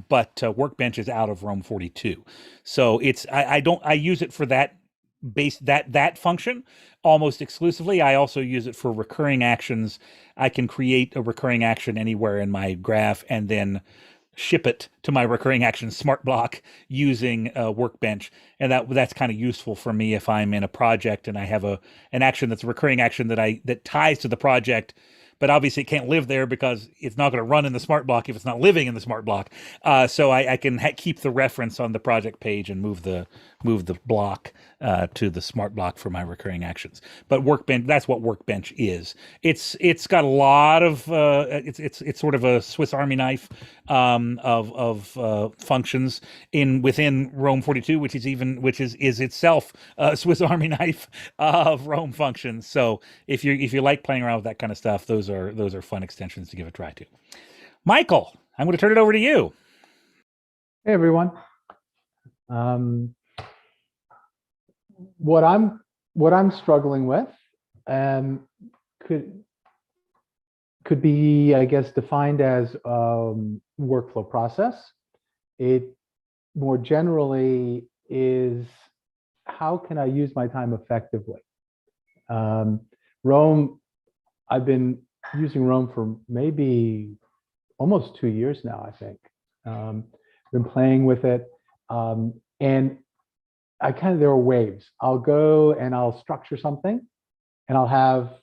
But workbench is out of Roam 42. So I use it for that that function almost exclusively. I also use it for recurring actions. I can create a recurring action anywhere in my graph and then ship it to my recurring action smart block using workbench, and that's kind of useful for me if I'm in a project and I have an action that's a recurring action that ties to the project, but obviously it can't live there because it's not going to run in the smart block if it's not living in the smart block. So I can keep the reference on the project page and move the block to the smart block for my recurring actions. But workbench, that's what workbench is. It's got a lot of it's sort of a Swiss Army knife of functions within Roam 42, which is itself a Swiss Army knife of Roam functions. So if you like playing around with that kind of stuff, those are fun extensions to give a try to. Michael, I'm going to turn it over to you. Hey everyone. What I'm struggling with could be, I guess, defined as workflow process. It more generally is, how can I use my time effectively? Roam, I've been using Roam for maybe almost 2 years now, I think. Been playing with it, and there are waves. I'll go and I'll structure something, and I'll have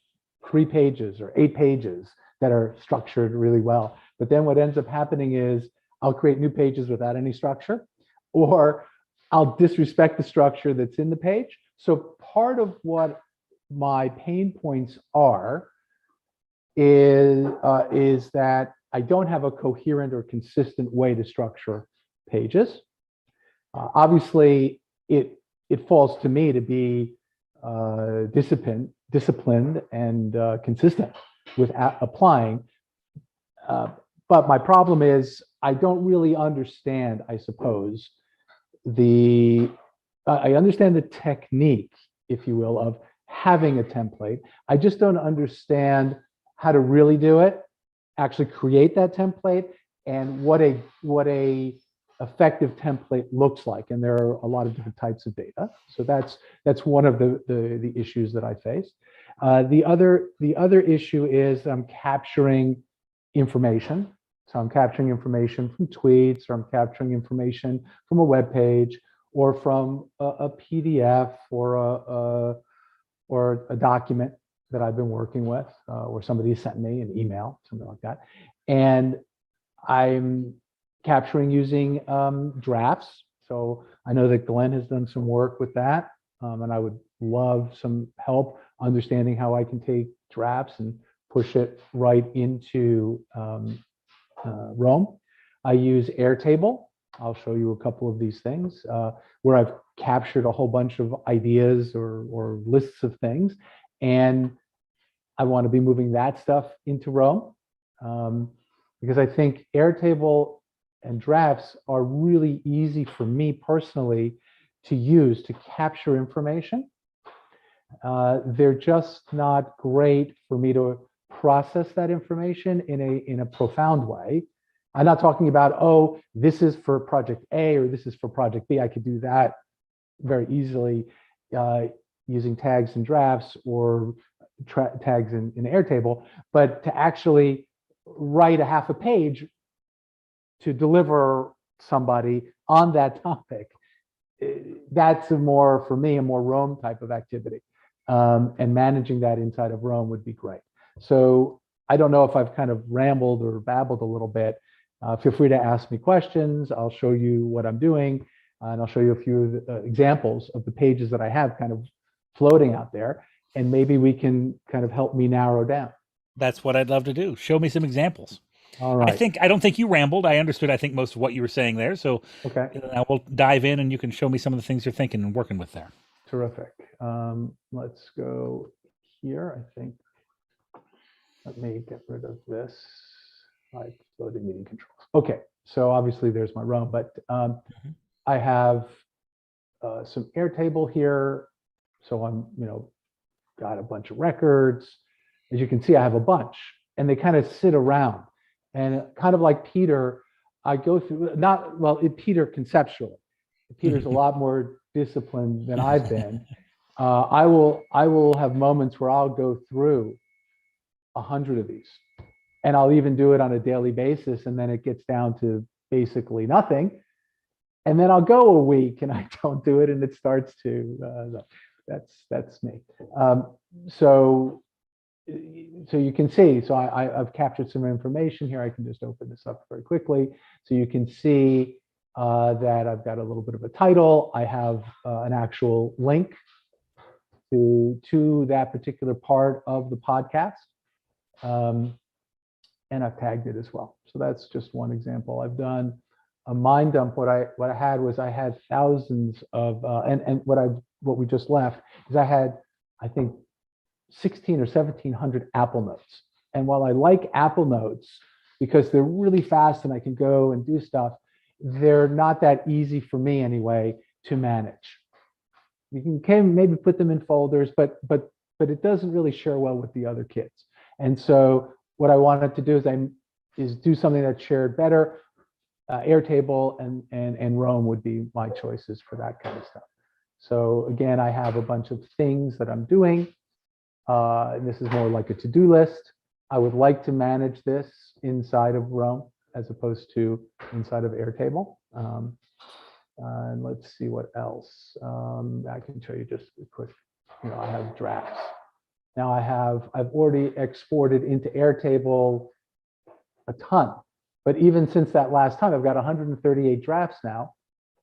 3 pages or 8 pages that are structured really well. But then what ends up happening is I'll create new pages without any structure, or I'll disrespect the structure that's in the page. So part of what my pain points is that I don't have a coherent or consistent way to structure pages. Obviously, it falls to me to be disciplined and consistent with applying. But my problem is I don't really understand, I suppose, I understand the technique, if you will, of having a template. I just don't understand how to really do it, actually create that template, and what a effective template looks like. And there are a lot of different types of data. So that's one of the issues that I face. The other issue is I'm capturing information. So I'm capturing information from tweets, or I'm capturing information from a web page, or from a PDF, or a document that I've been working with, or somebody sent me an email, something like that. And I'm capturing using drafts. So I know that Glenn has done some work with that, and I would love some help understanding how I can take drafts and push it right into Roam. I use Airtable. I'll show you a couple of these things where I've captured a whole bunch of ideas or lists of things, and I want to be moving that stuff into Roam, because I think Airtable and drafts are really easy for me personally to use to capture information. They're just not great for me to process that information in a profound way. I'm not talking about, oh, this is for project A or this is for project B. I could do that very easily using tags and drafts or tags in Airtable, but to actually write a half a page to deliver somebody on that topic, that's for me, a more Roam type of activity. And managing that inside of Roam would be great. So I don't know if I've kind of rambled or babbled a little bit. Feel free to ask me questions. I'll show you what I'm doing, and I'll show you a few examples of the pages that I have kind of floating out there, and maybe we can kind of help me narrow down. That's what I'd love to do. Show me some examples. All right. I don't think you rambled. I understood, I think, most of what you were saying there. So Okay. now we'll dive in and you can show me some of the things you're thinking and working with there. Terrific. Let's go here, I think. Let me get rid of this. Like loading meeting controls. Okay, so obviously there's my Roam, but I have some Airtable here. So I'm, got a bunch of records. As you can see, I have a bunch, and they kind of sit around. And kind of like Peter, I go through Peter conceptually. Peter's a lot more disciplined than I've been. I will have moments where I'll go through 100 of these, and I'll even do it on a daily basis, and then it gets down to basically nothing, and then I'll go a week and I don't do it, and it starts to that's me. So you can see, so I've captured some information here. I can just open this up very quickly, so you can see that I've got a little bit of a title. I have an actual link to that particular part of the podcast. And I've tagged it as well. So that's just one example. I've done a mind dump. What I had was I had thousands of and what we just left is I had, I think, 16 or 1700 Apple Notes. And while I like Apple Notes because they're really fast and I can go and do stuff, they're not that easy for me anyway to manage. You can maybe put them in folders, but it doesn't really share well with the other kids. And so what I wanted to do is do something that's shared better. Airtable and Roam would be my choices for that kind of stuff. So again, I have a bunch of things that I'm doing. And this is more like a to-do list. I would like to manage this inside of Roam as opposed to inside of Airtable. And let's see what else. I can show you just a quick, I have drafts. Now I've already exported into Airtable a ton, but even since that last time, I've got 138 drafts now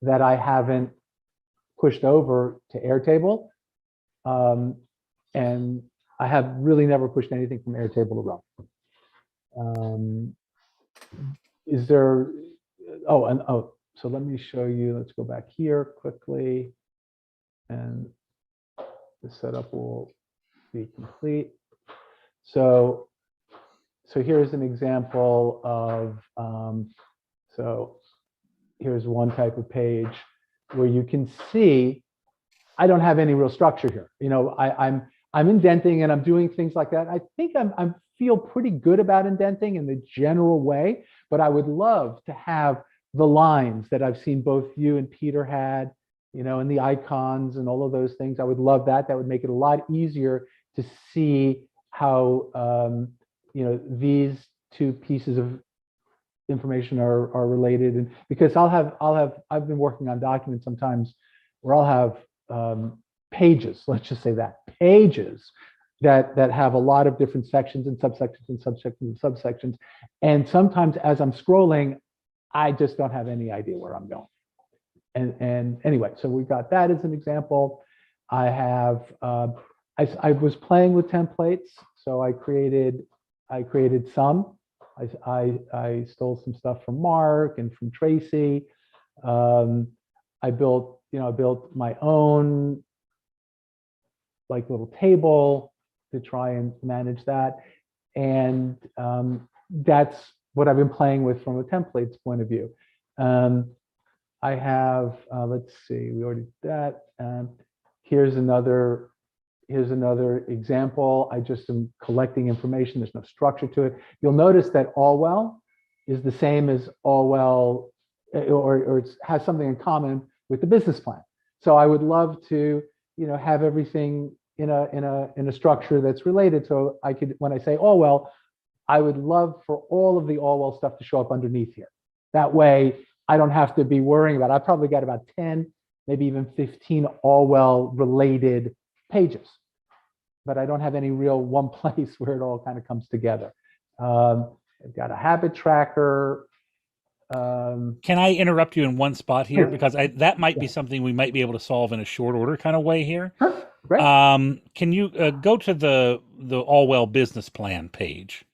that I haven't pushed over to Airtable. And I have really never pushed anything from Airtable to Roam. So let me show you, let's go back here quickly, and the setup will be complete. So here's an example of, so here's one type of page where you can see, I don't have any real structure here. I'm indenting and I'm doing things like that. I think I feel pretty good about indenting in the general way, but I would love to have the lines that I've seen both you and Peter had, and the icons and all of those things. I would love that. That would make it a lot easier to see how, these two pieces of information are related. And because I've been working on documents sometimes where I'll have pages, let's just say that, pages that have a lot of different sections and subsections and subsections and subsections. And sometimes as I'm scrolling, I just don't have any idea where I'm going. And anyway, so we got that as an example. I have, I was playing with templates. So I created some. I stole some stuff from Mark and from Tracy. I built my own little table to try and manage that. And that's what I've been playing with from a templates point of view. I have, let's see, we already did that. Here's another example. I just am collecting information. There's no structure to it. You'll notice that all well is the same as all well, or it has something in common with the business plan. So I would love to, have everything in a structure that's related. So I could, when I say all well, I would love for all of the all well stuff to show up underneath here. That way, I don't have to be worrying about. I probably got about 10, maybe even 15 all well related pages, but I don't have any real one place where it all kind of comes together. I've got a habit tracker. Can I interrupt you in one spot here? Sure. Because that might be something we might be able to solve in a short order kind of way here. Sure. Right. Can you go to the all well business plan page?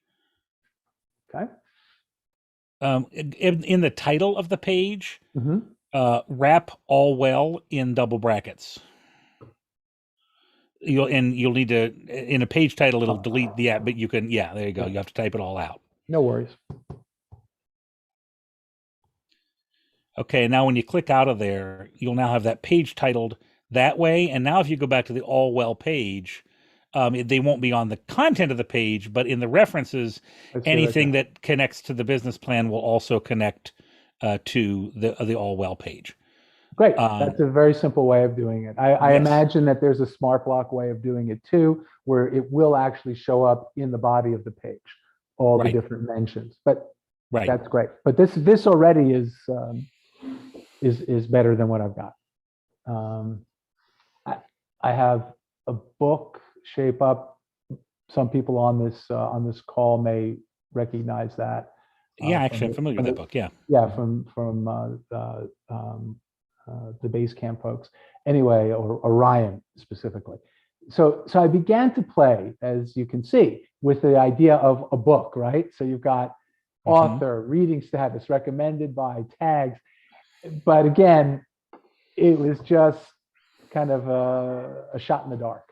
Okay. In the title of the page, Mm-hmm. wrap all well in double brackets. You'll need to, in a page title, it'll delete the app, but you can, there you go. You have to type it all out. No worries. Okay, now when you click out of there, you'll now have that page titled that way. And now if you go back to the all well page, they won't be on the content of the page, but in the references, anything that connects to the business plan will also connect to the all well page. Great. That's a very simple way of doing it. I Yes. imagine that there's a SmartBlock way of doing it too, where it will actually show up in the body of the page, all the Right. different mentions. But Right. that's great. But this already is better than what I've got. I have a book shape up. Some people on this call may recognize that. Yeah, actually, I'm familiar with that book. Yeah. Yeah, from the Basecamp folks. Anyway, or Orion specifically. So I began to play, as you can see, with the idea of a book, right? So you've got author, reading status, recommended by, tags. But again, it was just kind of a shot in the dark.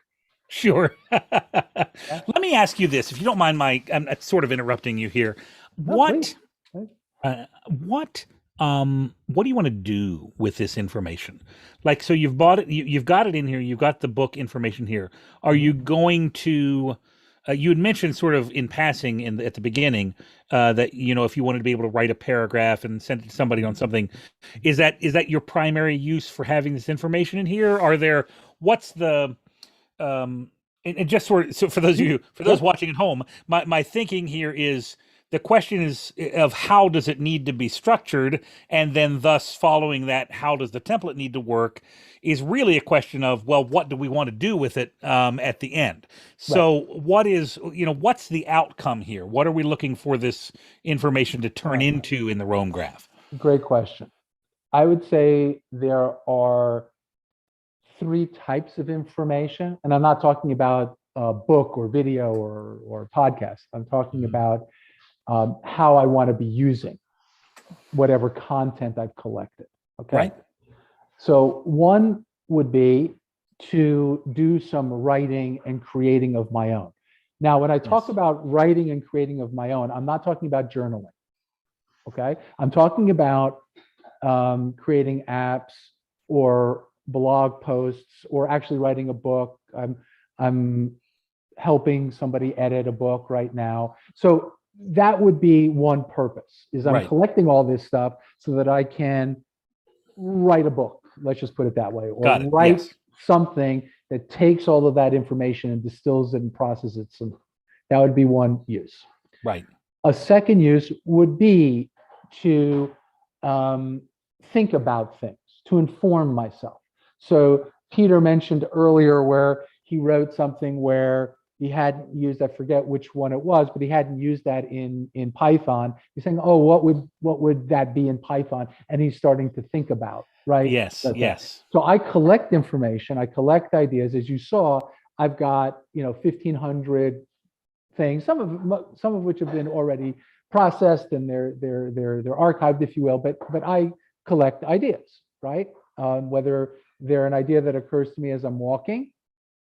Sure. Let me ask you this, if you don't mind I'm sort of interrupting you here. No, What please. do you want to do with this information? Like, so you've bought it, you've got it in here, you've got the book information here. Are you going to, you had mentioned sort of in passing at the beginning that, if you wanted to be able to write a paragraph and send it to somebody on something, is that your primary use for having this information in here? What's the, and just sort of, so for those watching at home, my thinking here is, the question is of how does it need to be structured, and then thus following that, how does the template need to work, is really a question of, well, what do we want to do with it at the end? So what's the outcome here? What are we looking for this information to turn into in the Roam graph? Great question. I would say there are 3 types of information, and I'm not talking about a book or video or podcast. I'm talking about how I want to be using whatever content I've collected. Okay. Right. So one would be to do some writing and creating of my own. Now, when I talk about writing and creating of my own, I'm not talking about journaling. Okay. I'm talking about creating apps or blog posts, or actually writing a book. I'm helping somebody edit a book right now. So that would be one purpose, is I'm collecting all this stuff so that I can write a book. Let's just put it that way, or write something that takes all of that information and distills it and processes it. So that would be one use. Right. A second use would be to think about things, to inform myself. So Peter mentioned earlier where he wrote something where he hadn't used, I forget which one it was, but he hadn't used that in Python. He's saying, oh, what would that be in Python? And he's starting to think about, right? Yes, yes. So I collect information, I collect ideas. As you saw, I've got 1,500 things, some of which have been already processed and they're archived, if you will. But I collect ideas, right? Whether they're an idea that occurs to me as I'm walking,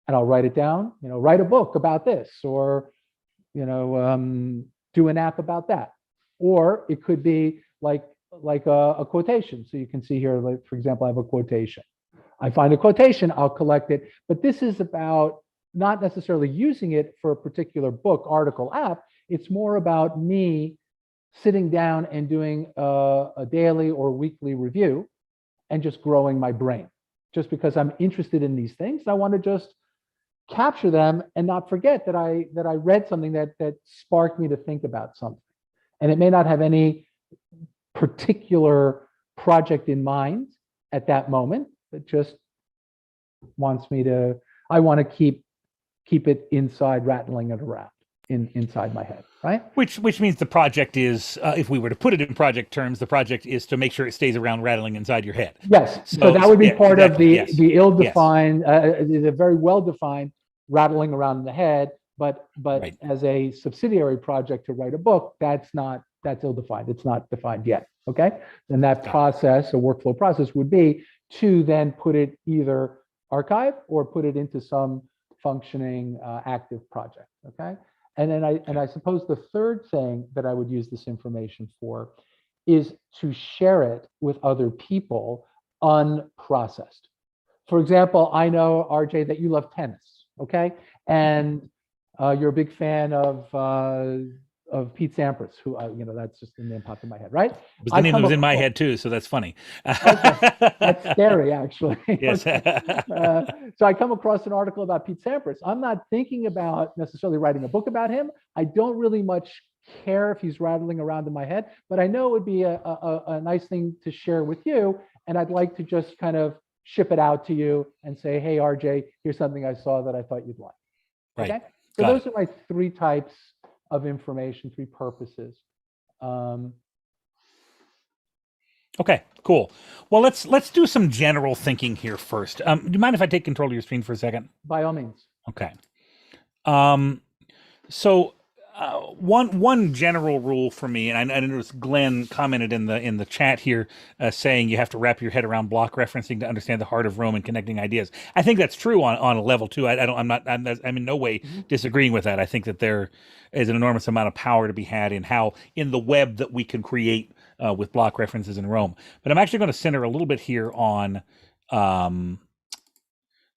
and I'll write it down, write a book about this, or, do an app about that. Or it could be like like a quotation. So you can see here, like, for example, I have a quotation. I find a quotation, I'll collect it. But this is about not necessarily using it for a particular book, article, app. It's more about me sitting down and doing a daily or weekly review and just growing my brain. Just because I'm interested in these things, I want to just capture them and not forget that I read something that sparked me to think about something. And it may not have any particular project in mind at that moment, but just wants me to, I want to keep it inside, rattling it around inside my head, right? Which means the project is, if we were to put it in project terms, the project is to make sure it stays around rattling inside your head. Yes. So that would be part exactly, of the ill-defined, the very well-defined rattling around in the head. But Right. as a subsidiary project to write a book, that's ill-defined. It's not defined yet. Okay. Then that process, a workflow process, would be to then put it either archive or put it into some functioning active project. Okay. And then I suppose the third thing that I would use this information for is to share it with other people unprocessed. For example, I know, RJ, that you love tennis, okay? And you're a big fan of Pete Sampras, who, that's just the name popped in my head, right? It was the name that was in my head too, so that's funny. Okay. That's scary, actually. Yes. So I come across an article about Pete Sampras. I'm not thinking about necessarily writing a book about him. I don't really much care if he's rattling around in my head, but I know it would be a nice thing to share with you. And I'd like to just kind of ship it out to you and say, hey, RJ, here's something I saw that I thought you'd like. Right. Okay. So those are my three types of information, three purposes. Okay, cool. Well, let's do some general thinking here first. Do you mind if I take control of your screen for a second? By all means. Okay. So one general rule for me, and I noticed Glenn commented in the chat here saying you have to wrap your head around block referencing to understand the heart of Rome and connecting ideas. I think that's true on a level too. I'm in no way disagreeing with that. I think that there is an enormous amount of power to be had in the web that we can create with block references in Rome. But I'm actually going to center a little bit here on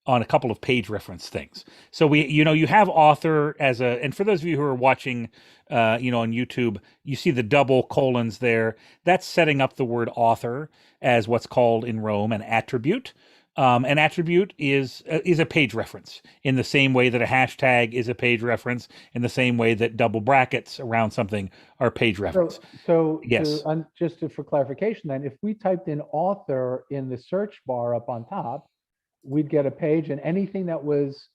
a couple of page reference things. So you have author and for those of you who are watching, on YouTube, you see the double colons there. That's setting up the word author as what's called in Rome an attribute. An attribute is a page reference in the same way that a hashtag is a page reference, in the same way that double brackets around something are page reference. So yes. For clarification, then, if we typed in author in the search bar up on top, we'd get a page, and anything that was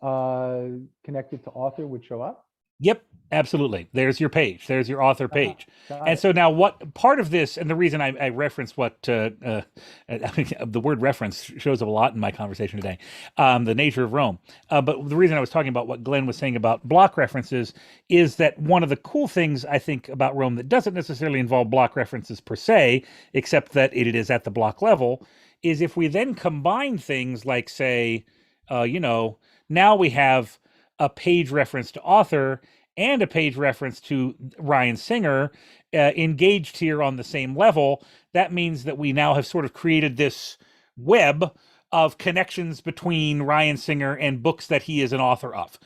connected to author would show up? Yep, absolutely. There's your page. There's your author page. And so now what part of this, and the reason I reference what the word reference shows up a lot in my conversation today, the nature of Rome. But the reason I was talking about what Glenn was saying about block references is that one of the cool things I think about Rome that doesn't necessarily involve block references per se, except that it is at the block level, is if we then combine things like, say, now we have a page reference to author and a page reference to Ryan Singer engaged here on the same level. That means that we now have sort of created this web of connections between Ryan Singer and books that he is an author of.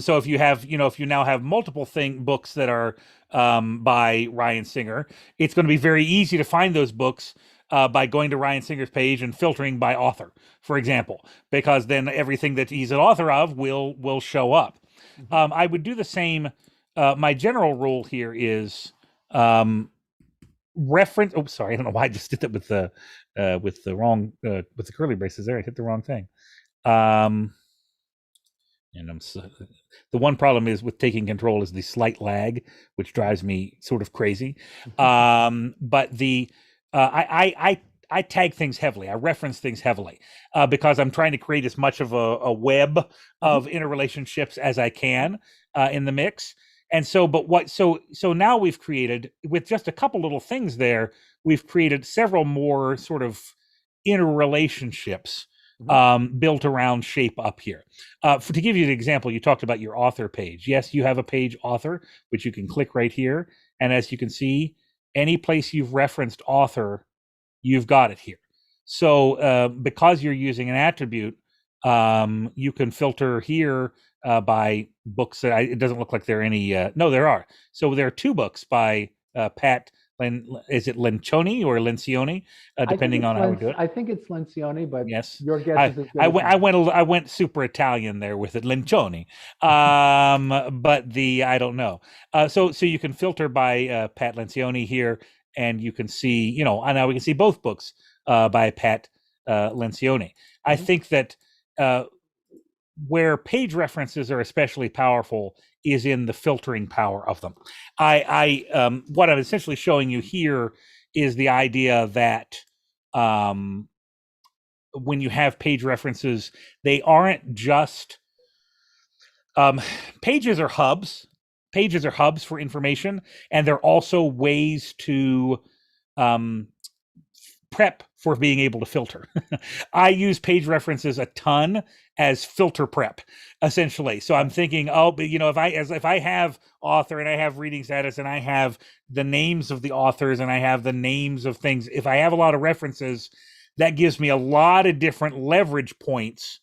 So if you now have multiple books that are by Ryan Singer, it's going to be very easy to find those books by going to Ryan Singer's page and filtering by author, for example, because then everything that he's an author of will show up. I would do the same. My general rule here is reference. Oh, sorry, I don't know why I just did that with the wrong with the curly braces there. I hit the wrong thing. And the one problem is with taking control is the slight lag, which drives me sort of crazy. But I tag things heavily. I reference things heavily because I'm trying to create as much of a web of interrelationships as I can in the mix. And so, so now we've created, with just a couple little things there, we've created several more sort of interrelationships built around shape up here. To give you an example, you talked about your author page. Yes, you have a page author, which you can click right here. And as you can see, any place you've referenced author, you've got it here. So because you're using an attribute, you can filter here by books that it doesn't look like there are any. No, there are. So there are 2 books by Pat. Is it Lencioni or Lencioni? Depending on how we do it. I think it's Lencioni, but Yes, your guess I, is as good I as went. mine. I went super Italian there with it, Lencioni. But I don't know. So you can filter by Pat Lencioni here, and you can see, now we can see both books by Pat Lencioni. I think that where page references are especially powerful is in the filtering power of them. What I'm essentially showing you here is the idea that when you have page references, they aren't just pages are hubs. Pages are hubs for information, and they're also ways to prep for being able to filter. I use page references a ton as filter prep, essentially. So I'm thinking, if I have author and I have reading status and I have the names of the authors and I have the names of things, if I have a lot of references, that gives me a lot of different leverage points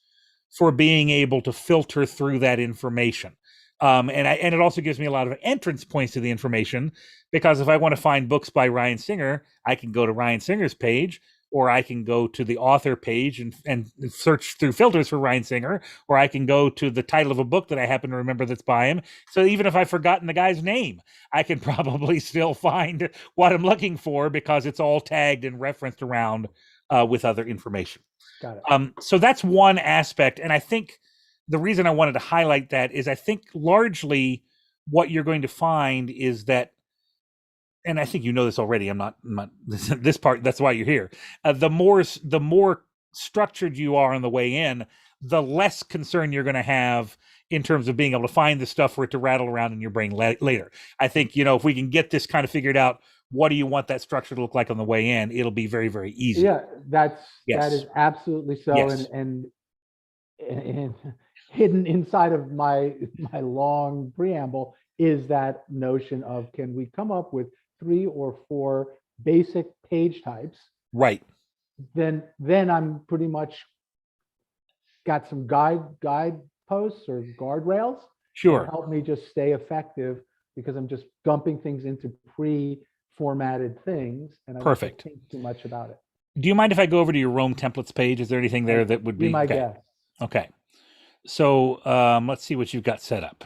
for being able to filter through that information. And it also gives me a lot of entrance points to the information, because if I want to find books by Ryan Singer, I can go to Ryan Singer's page, or I can go to the author page and search through filters for Ryan Singer, or I can go to the title of a book that I happen to remember that's by him. So even if I've forgotten the guy's name, I can probably still find what I'm looking for, because it's all tagged and referenced around with other information. Got it. So that's one aspect. And I think the reason I wanted to highlight that is I think largely what you're going to find is that, and I think you know this already, I'm not this part, that's why you're here. The more structured you are on the way in, the less concern you're going to have in terms of being able to find the stuff for it to rattle around in your brain later. I think, if we can get this kind of figured out, what do you want that structure to look like on the way in? It'll be very, very easy. Yeah, that Yes. is absolutely so. Yes. And hidden inside of my long preamble is that notion of, can we come up with 3 or 4 basic page types? Right. Then I'm pretty much got some guideposts or guardrails. Sure. To help me just stay effective, because I'm just dumping things into pre-formatted things, and I don't Perfect. think too much about it. Do you mind if I go over to your Roam templates page? Is there anything there that would be my okay? guess? Okay. So let's see what you've got set up.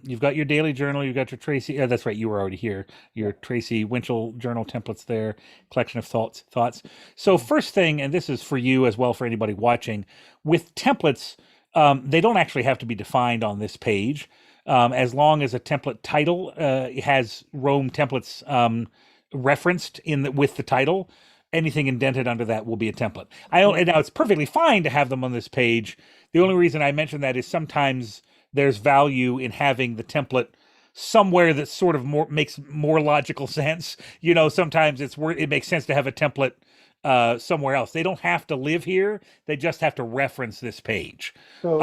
You've got your daily journal. You've got your Tracy. That's right. You were already here. Your Tracy Winchell journal templates there. Collection of thoughts. So first thing, and this is for you as well, for anybody watching, with templates, they don't actually have to be defined on this page. As long as a template title has Roam templates referenced with the title, anything indented under that will be a template. Now it's perfectly fine to have them on this page. The only reason I mention that is sometimes there's value in having the template somewhere that sort of makes more logical sense. Sometimes it makes sense to have a template somewhere else. They don't have to live here. They just have to reference this page. So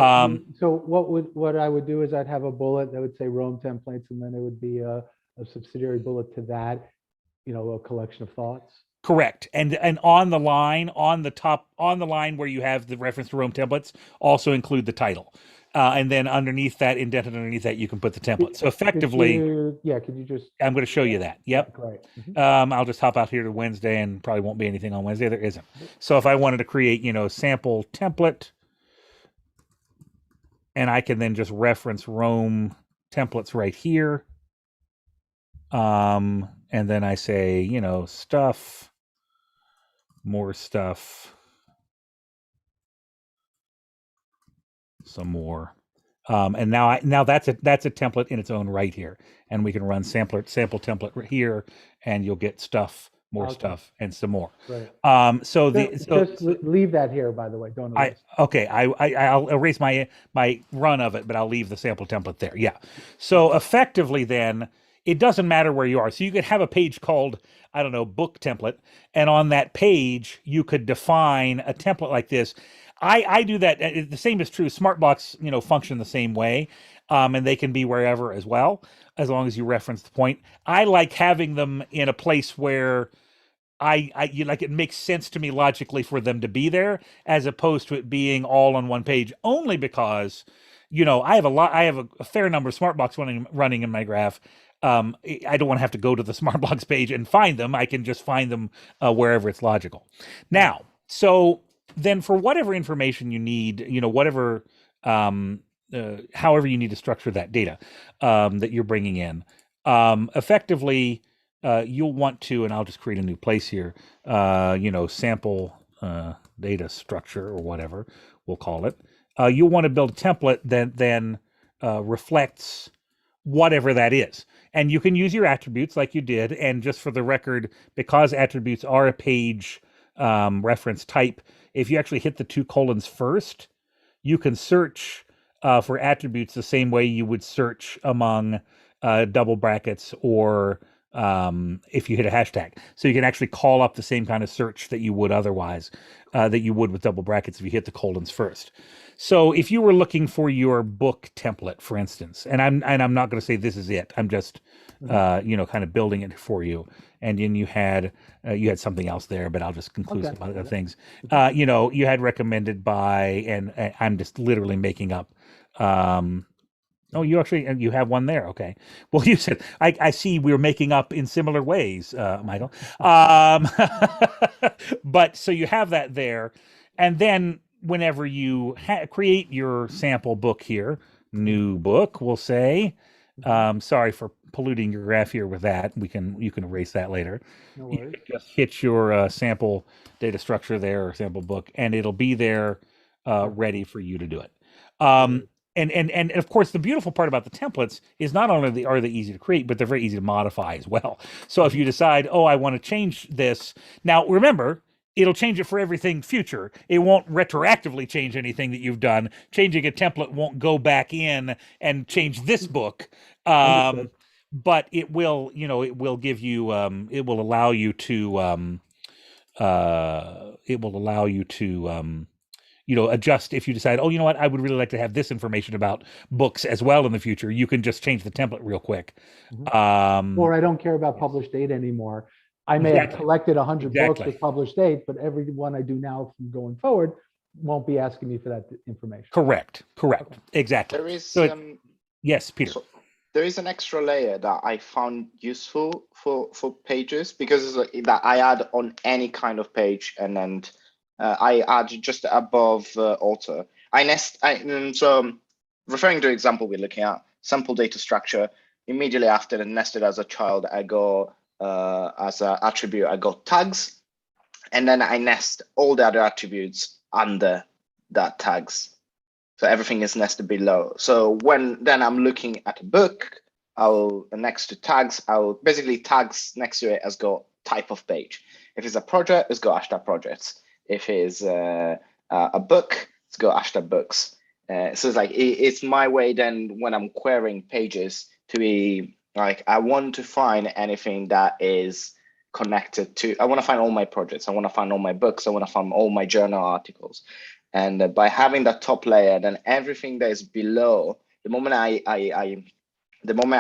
what I would do is I'd have a bullet that would say Roam templates, and then it would be a subsidiary bullet to that, a collection of thoughts. Correct. And on the line, on the line where you have the reference to Roam templates, also include the title. And then underneath that, indented underneath that, you can put the template. So effectively, could you just? I'm going to show you that. Yep. Great. Mm-hmm. I'll just hop out here to Wednesday, and probably won't be anything on Wednesday. There isn't. So if I wanted to create, sample template, and I can then just reference Roam templates right here. And then I say, stuff, more stuff, some more. And now that's a template in its own right here, and we can run sample template right here, and you'll get stuff, more stuff, and some more. Right. Just leave that here, by the way. Don't erase. I'll erase my run of it, but I'll leave the sample template there. Yeah. So effectively, then it doesn't matter where you are. So you could have a page called, book template, and on that page you could define a template like this. I do that. The same is true. SmartBlocks, function the same way, and they can be wherever as well, as long as you reference the point. I like having them in a place where it makes sense to me logically for them to be there, as opposed to it being all on one page. Only because, I have a fair number of SmartBlocks running in my graph. I don't want to have to go to the SmartBlocks page and find them. I can just find them wherever it's logical. Now, so then for whatever information you need, whatever, however you need to structure that data that you're bringing in, effectively, you'll want to, and I'll just create a new place here, sample data structure or whatever we'll call it. You'll want to build a template that then reflects whatever that is. And you can use your attributes like you did. And just for the record, because attributes are a page reference type, if you actually hit the 2 colons first, you can search for attributes the same way you would search among double brackets or if you hit a hashtag. So you can actually call up the same kind of search that you would otherwise, that you would with double brackets if you hit the colons first. So if you were looking for your book template, for instance, and I'm not going to say this is it. I'm just kind of building it for you. And then you had something else there, but I'll just conclude some other things. You had recommended by, and I'm just literally making up. Oh, you have one there. Okay. Well, you said, I see we're making up in similar ways, Michael. But so you have that there. And then whenever you create your sample book here, new book, we'll say, sorry for polluting your graph here with that. You can erase that later. No worries. You just hit your sample data structure there, or sample book, and it'll be there ready for you to do it. And of course, the beautiful part about the templates is not only are they easy to create, but they're very easy to modify as well. So if you decide, I want to change this, now remember, it'll change it for everything future. It won't retroactively change anything that you've done. Changing a template won't go back in and change this book. But it will, it will give you, it will allow you to, adjust if you decide, you know what, I would really like to have this information about books as well in the future. You can just change the template real quick. Or I don't care about published date anymore. I may have collected 100 books with published date, but every one I do now from going forward won't be asking me for that information. Correct. Exactly. There is, yes, Peter. So there is an extra layer that I found useful for pages, because it's that I add on any kind of page, and then I add just above author. So referring to the example we're looking at, sample data structure, immediately after the nested as a child, I go as an attribute, I got tags, and then I nest all the other attributes under that tags. So everything is nested below. So then I'm looking at a book, next to tags, basically tags next to it has got type of page. If it's a project, it's got hashtag projects. If it's a book, it's got hashtag books. So it's like, it's my way then when I'm querying pages to be like, I want to find anything that is connected to, I want to find all my projects. I want to find all my books. I want to find all my journal articles. And by having that top layer, then everything that is below, the moment I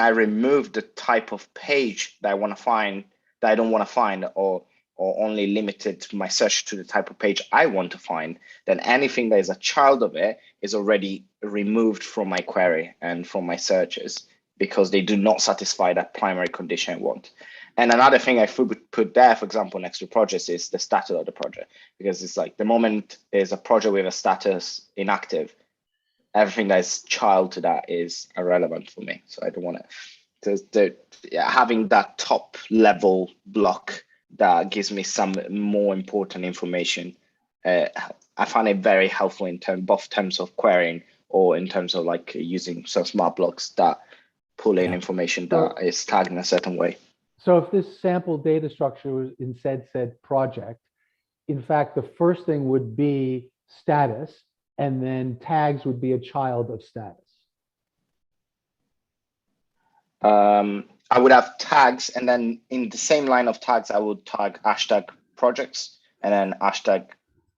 remove the type of page that I want to find, that I don't want to find, or only limited my search to the type of page I want to find, then anything that is a child of it is already removed from my query and from my searches, because they do not satisfy that primary condition I want. And another thing I would put there, for example, next to projects, is the status of the project, because it's like the moment is a project with a status inactive, everything that is child to that is irrelevant for me. So I don't want to, having that top level block that gives me some more important information. I find it very helpful in both terms of querying or in terms of like using some SmartBlocks that pull in information that is tagged in a certain way. So if this sample data structure was in said project, in fact, the first thing would be status, and then tags would be a child of status. I would have tags, and then in the same line of tags, I would tag hashtag projects, and then hashtag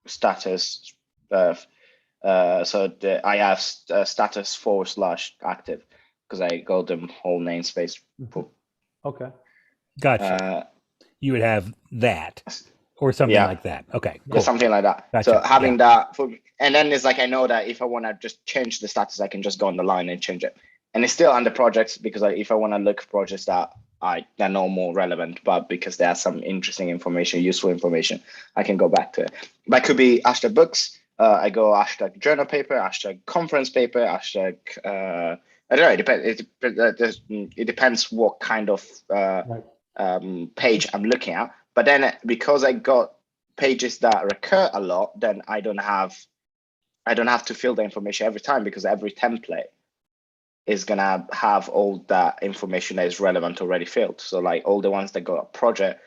status I have status /active because I got them whole namespace. Okay. Gotcha. You would have that or something like that. Okay, cool. Something like that. Gotcha. So having that and then it's like I know that if I want to just change the status, I can just go on the line and change it. And it's still under projects because if I want to look for projects that are no more relevant, but because there are some interesting information, useful information, I can go back to it. That could be hashtag books. I go hashtag journal paper, hashtag conference paper, hashtag. I don't know. It depends what kind of page I'm looking at. But then because I got pages that recur a lot, then I don't have to fill the information every time because every template is gonna have all that information that is relevant already filled. So like all the ones that got a project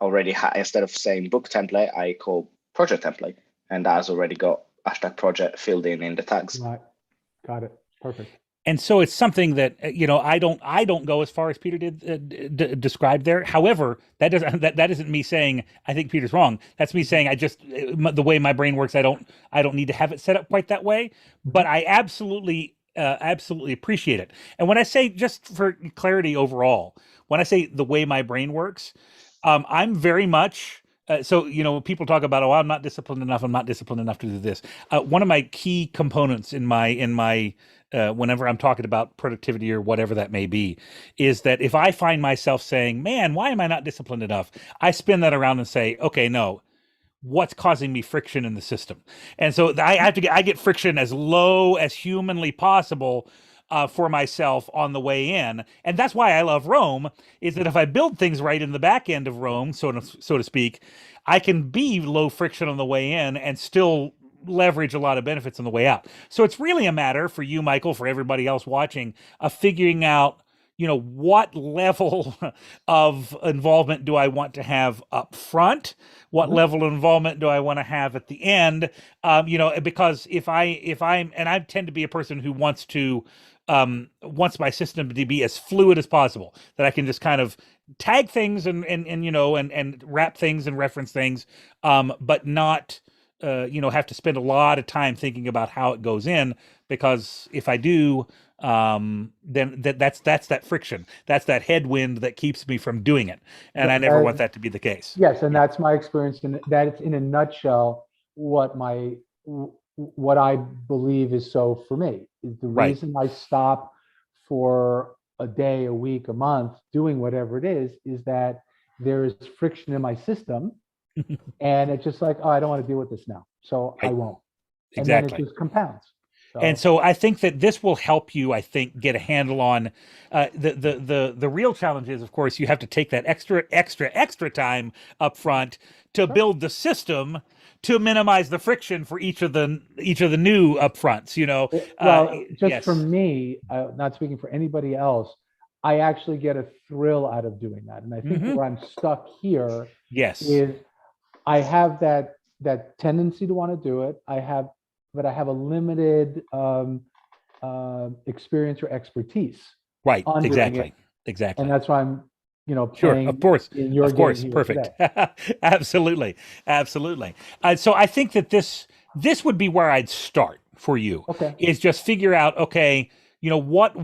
already instead of saying book template, I call project template, and that has already got hashtag project filled in the tags. Right. Got it. Perfect. And so it's something that I don't go as far as Peter did describe there. However, that isn't me saying I think Peter's wrong. That's me saying the way my brain works, I don't need to have it set up quite that way. But I absolutely appreciate it. And when I say, just for clarity overall, when I say the way my brain works, I'm very much. So, people talk about, I'm not disciplined enough. I'm not disciplined enough to do this. One of my key components in my whenever I'm talking about productivity or whatever that may be, is that if I find myself saying, man, why am I not disciplined enough? I spin that around and say, okay, no, what's causing me friction in the system? And so I get friction as low as humanly possible for myself on the way in. And that's why I love Roam, is that if I build things right in the back end of Roam, so to speak, I can be low friction on the way in and still leverage a lot of benefits on the way out. So it's really a matter for you, Michael, for everybody else watching, of figuring out, what level of involvement do I want to have up front? What level of involvement do I want to have at the end? Because if I'm, and I tend to be a person who wants my system to be as fluid as possible, that I can just kind of tag things and wrap things and reference things, but not, have to spend a lot of time thinking about how it goes in, because if I do, then that's that friction, that's that headwind that keeps me from doing it, and I never want that to be the case. Yes, and that's my experience, and that's in a nutshell what I believe is so for me. The reason I stop for a day, a week, a month doing whatever it is that there is friction in my system. And it's just like, I don't want to deal with this now, so I won't. And then it just compounds. And so I think that this will help you, get a handle on the real challenge is, of course, you have to take that extra time up front to build the system to minimize the friction for each of the new upfronts. For me, not speaking for anybody else, I actually get a thrill out of doing that. And I think where I'm stuck here is I have that tendency to want to do it. But I have a limited experience or expertise. Right. Exactly. And that's why I'm, sure. Of course. In your game perfect. Absolutely. So I think that this would be where I'd start for you. Okay. Is just figure out, okay, what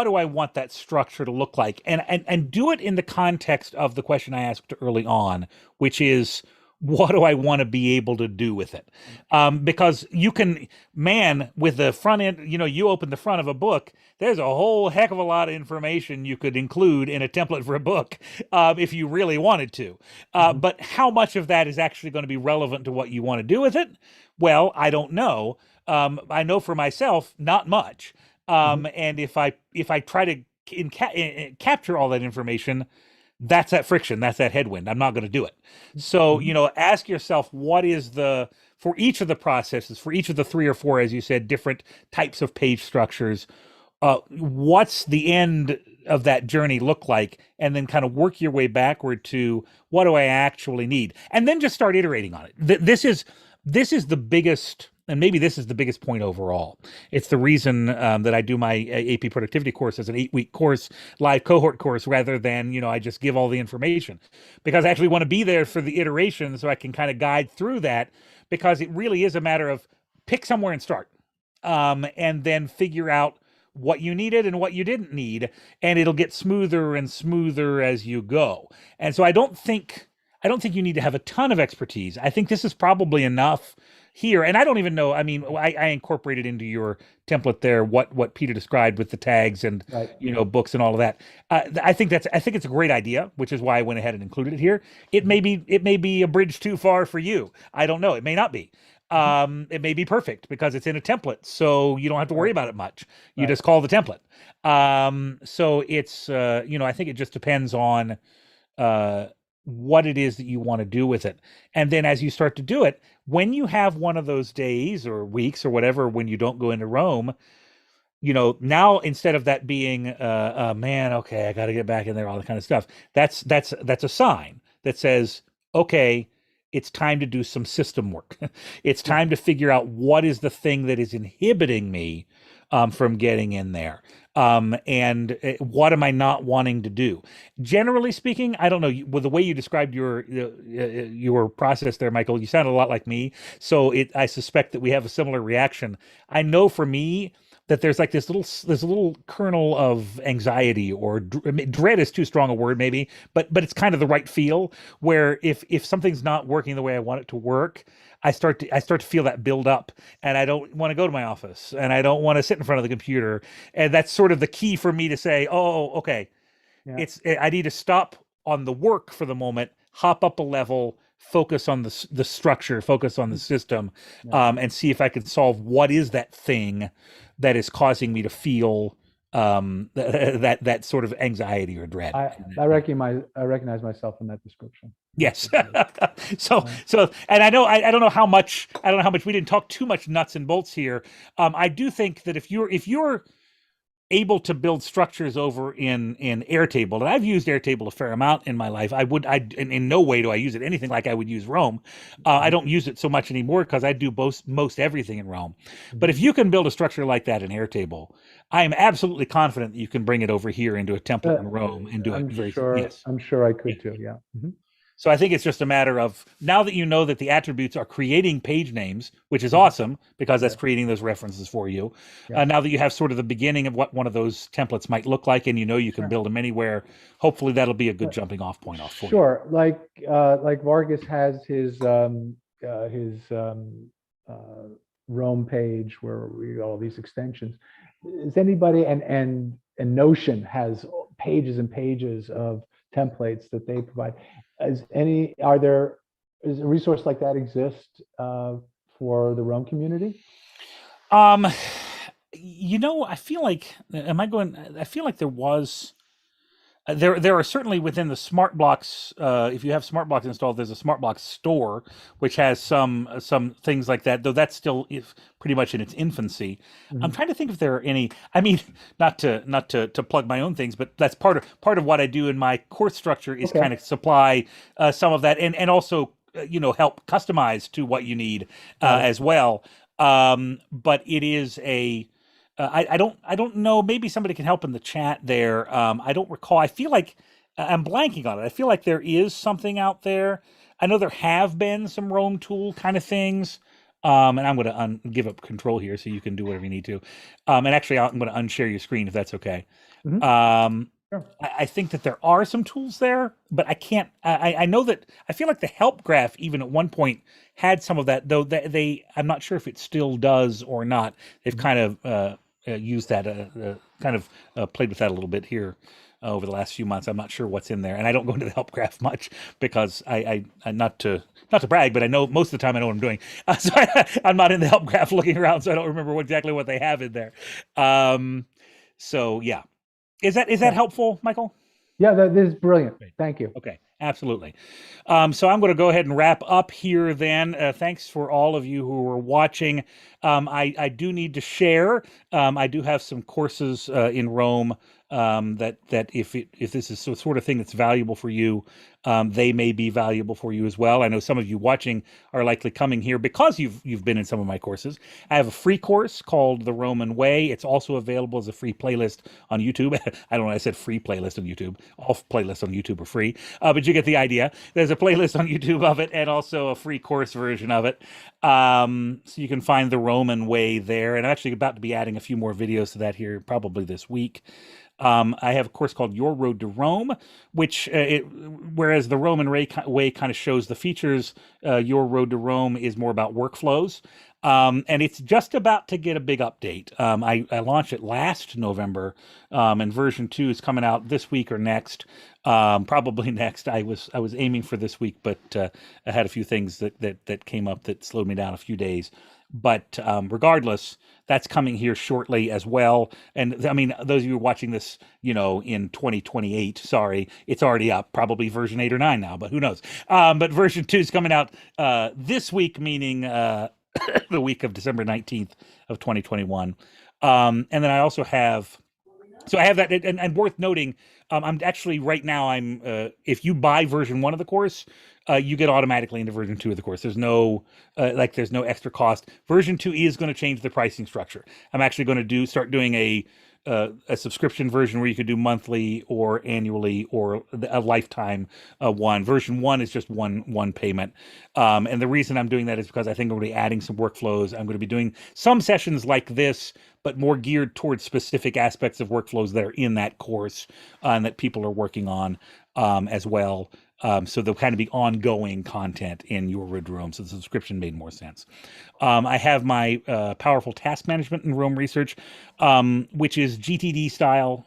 do I want that structure to look like? And do it in the context of the question I asked early on, which is, what do I want to be able to do with it? Because you can, with the front end, you open the front of a book, there's a whole heck of a lot of information you could include in a template for a book if you really wanted to. But how much of that is actually going to be relevant to what you want to do with it? Well, I don't know. I know for myself, not much. And if I try to capture all that information, that's that friction, that's that headwind. I'm not going to do it. So, ask yourself, what is for each of the processes, for each of the 3 or 4, as you said, different types of page structures, what's the end of that journey look like? And then kind of work your way backward to, what do I actually need? And then just start iterating on it. This is the biggest, and maybe this is the biggest point overall. It's the reason that I do my AP productivity course as an 8-week course, live cohort course, rather than, I just give all the information, because I actually want to be there for the iteration so I can kind of guide through that. because it really is a matter of pick somewhere and start, and then figure out what you needed and what you didn't need, and it'll get smoother and smoother as you go. And so I don't think you need to have a ton of expertise. I think this is probably enough here. And I don't even know, I mean, I incorporated into your template there what Peter described with the tags and Right. books and all of that. I think it's a great idea, which is why I went ahead and included it here. It may be a bridge too far for you. I don't know. It may not be. It may be perfect because it's in a template, so you don't have to worry about it much. You Right. just call the template. So it's I think it just depends on what it is that you want to do with it. And then as you start to do it, when you have one of those days or weeks or whatever when you don't go into Rome, now instead of that being man, okay, I got to get back in there, all that kind of stuff, that's a sign that says, okay, it's time to do some system work. It's time to figure out what is the thing that is inhibiting me from getting in there. And what am I not wanting to do? Generally speaking, I don't know. With the way you described your process there, Michael, you sound a lot like me. So I suspect that we have a similar reaction. I know for me that there's like this little kernel of anxiety or dread is too strong a word maybe, but it's kind of the right feel where if something's not working the way I want it to work, I start to feel that build up, and I don't want to go to my office, and I don't want to sit in front of the computer, and that's sort of the key for me to say, oh, okay, Yeah. I need to stop on the work for the moment, hop up a level, focus on the structure, focus on the system, and see if I can solve what is that thing that is causing me to feel that sort of anxiety or dread. I recognize myself in that description. Yes. So, and I don't know how much we didn't talk too much nuts and bolts here. I do think that if you're able to build structures over in Airtable, and I've used Airtable a fair amount in my life. In no way do I use it anything like I would use Roam. I don't use it so much anymore because I do most everything in Roam. But if you can build a structure like that in Airtable, I am absolutely confident that you can bring it over here into a template in Roam and do it very yes. I'm sure I could too. Yeah. Mm-hmm. So I think it's just a matter of, now that you know that the attributes are creating page names, which is awesome because that's creating those references for you. Now that you have sort of the beginning of what one of those templates might look like, and you can build them anywhere, hopefully that'll be a good jumping off point for you. Sure. Like Vargas has his Rome page where we got all these extensions. Is anybody and Notion has pages and pages of templates that they provide. Does a resource like that exist for the Rome community? I feel like there was. There are certainly within the SmartBlocks. If you have SmartBlocks installed, there's a SmartBlocks store which has some things like that. Though that's still pretty much in its infancy. Mm-hmm. I'm trying to think if there are any. I mean, not to plug my own things, but that's part of what I do in my course structure is kind of supply some of that and also help customize to what you need as well. But it is a. I don't know. Maybe somebody can help in the chat there. I don't recall. I feel like I'm blanking on it. I feel like there is something out there. I know there have been some Roam tool kind of things. And I'm going to give up control here so you can do whatever you need to. And actually, I'm going to unshare your screen if that's okay. Mm-hmm. Sure. I think that there are some tools there, but I can't. I know that I feel like the help graph even at one point had some of that, though. I'm not sure if it still does or not. They've kind of used that, kind of played with that a little bit here over the last few months. I'm not sure what's in there, and I don't go into the help graph much because I not to brag, but I know most of the time I know what I'm doing. So I'm not in the help graph looking around, so I don't remember exactly what they have in there. So yeah, is that helpful, Michael? Yeah, that is brilliant. Thank you. Okay, absolutely. So I'm going to go ahead and wrap up here then. Thanks for all of you who are watching. I do need to share. I do have some courses in Roam that if this is the sort of thing that's valuable for you, they may be valuable for you as well. I know some of you watching are likely coming here because you've been in some of my courses. I have a free course called The Roman Way. It's also available as a free playlist on YouTube. I don't know, I said free playlist on YouTube. All playlists on YouTube are free, but you get the idea. There's a playlist on YouTube of it and also a free course version of it. So you can find the Roman way there. And I'm actually about to be adding a few more videos to that here probably this week. I have a course called Your Road to Rome, which, whereas the Roman way kind of shows the features, Your Road to Rome is more about workflows. And it's just about to get a big update. I launched it last November, and version 2 is coming out this week or next. Probably next. I was aiming for this week, but I had a few things that came up that slowed me down a few days. But regardless, that's coming here shortly as well. And I mean, those of you watching this, in 2028, sorry, it's already up, probably version 8 or 9 now, but who knows? But version 2 is coming out this week, meaning the week of December 19th of 2021. And then I also have, so I have that, and worth noting, I'm actually right now, if you buy version 1 of the course, you get automatically into version 2 of the course. There's no there's no extra cost. Version 2 is going to change the pricing structure. I'm actually going to start doing a subscription version where you could do monthly or annually or a lifetime one. Version 1 is just one payment. And the reason I'm doing that is because I think I'm going to be adding some workflows. I'm going to be doing some sessions like this, but more geared towards specific aspects of workflows that are in that course and that people are working on as well. So there'll kind of be ongoing content in Your Road to Rome. So the subscription made more sense. I have my powerful task management and Rome research, which is GTD style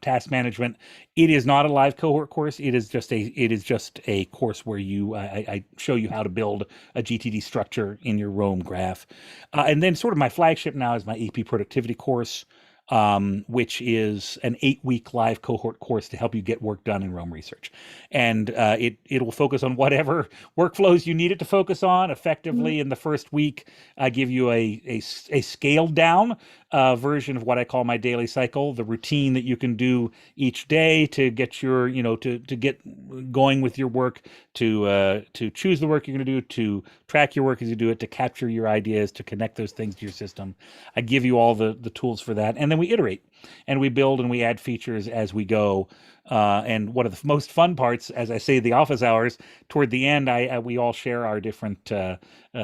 task management. It is not a live cohort course. It is just a course where I show you how to build a GTD structure in your Rome graph. And then sort of my flagship now is my AP productivity course, which is an 8-week live cohort course to help you get work done in Rome research. And it will focus on whatever workflows you need it to focus on effectively. In the first week, I give you a scaled down version of what I call my daily cycle, the routine that you can do each day to get your, to get going with your work, to choose the work you're going to do, to track your work as you do it, to capture your ideas, to connect those things to your system. I give you all the tools for that. And then we iterate and we build and we add features as we go. And one of the most fun parts, as I say, the office hours, toward the end, we all share our different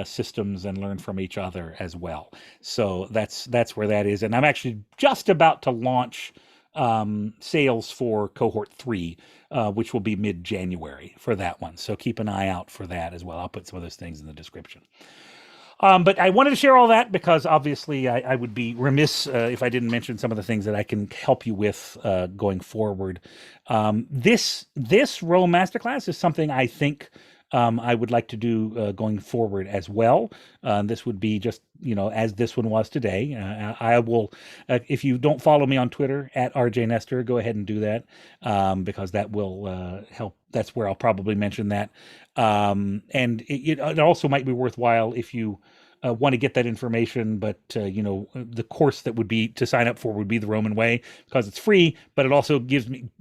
systems and learn from each other as well. So that's where that is. And I'm actually just about to launch sales for cohort 3, which will be mid-January for that one. So keep an eye out for that as well. I'll put some of those things in the description. But I wanted to share all that because obviously I would be remiss if I didn't mention some of the things that I can help you with going forward. This Rome Masterclass is something I think I would like to do going forward as well. This would be just, as this one was today. I will, if you don't follow me on Twitter at RJ Nestor, go ahead and do that because that will help. That's where I'll probably mention that. And it also might be worthwhile if you want to get that information, but the course that would be to sign up for would be the Roman way because it's free, but it also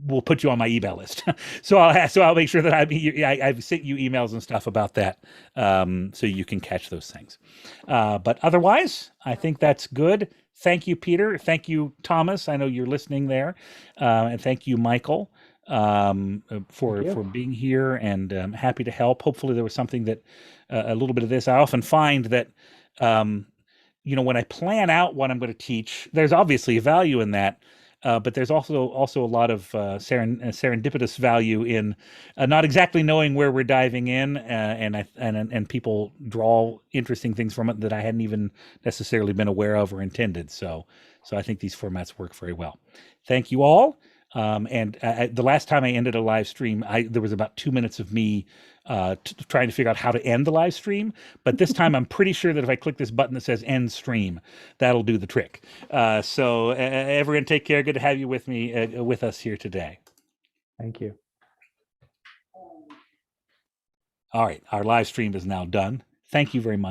will put you on my email list. So I'll make sure that I've sent you emails and stuff about that, so you can catch those things. But otherwise, I think that's good. Thank you, Peter. Thank you, Thomas. I know you're listening there, and thank you, Michael, for being here, and happy to help. Hopefully there was something that a little bit of this. I often find that when I plan out what I'm going to teach, there's obviously a value in that, but there's also a lot of serendipitous value in not exactly knowing where we're diving in, and people draw interesting things from it that I hadn't even necessarily been aware of or intended. So I think these formats work very well. Thank you all. And the last time I ended a live stream, there was about 2 minutes of me trying to figure out how to end the live stream. But this time, I'm pretty sure that if I click this button that says "End Stream," that'll do the trick. So everyone, take care. Good to have you with us here today. Thank you. All right, our live stream is now done. Thank you very much.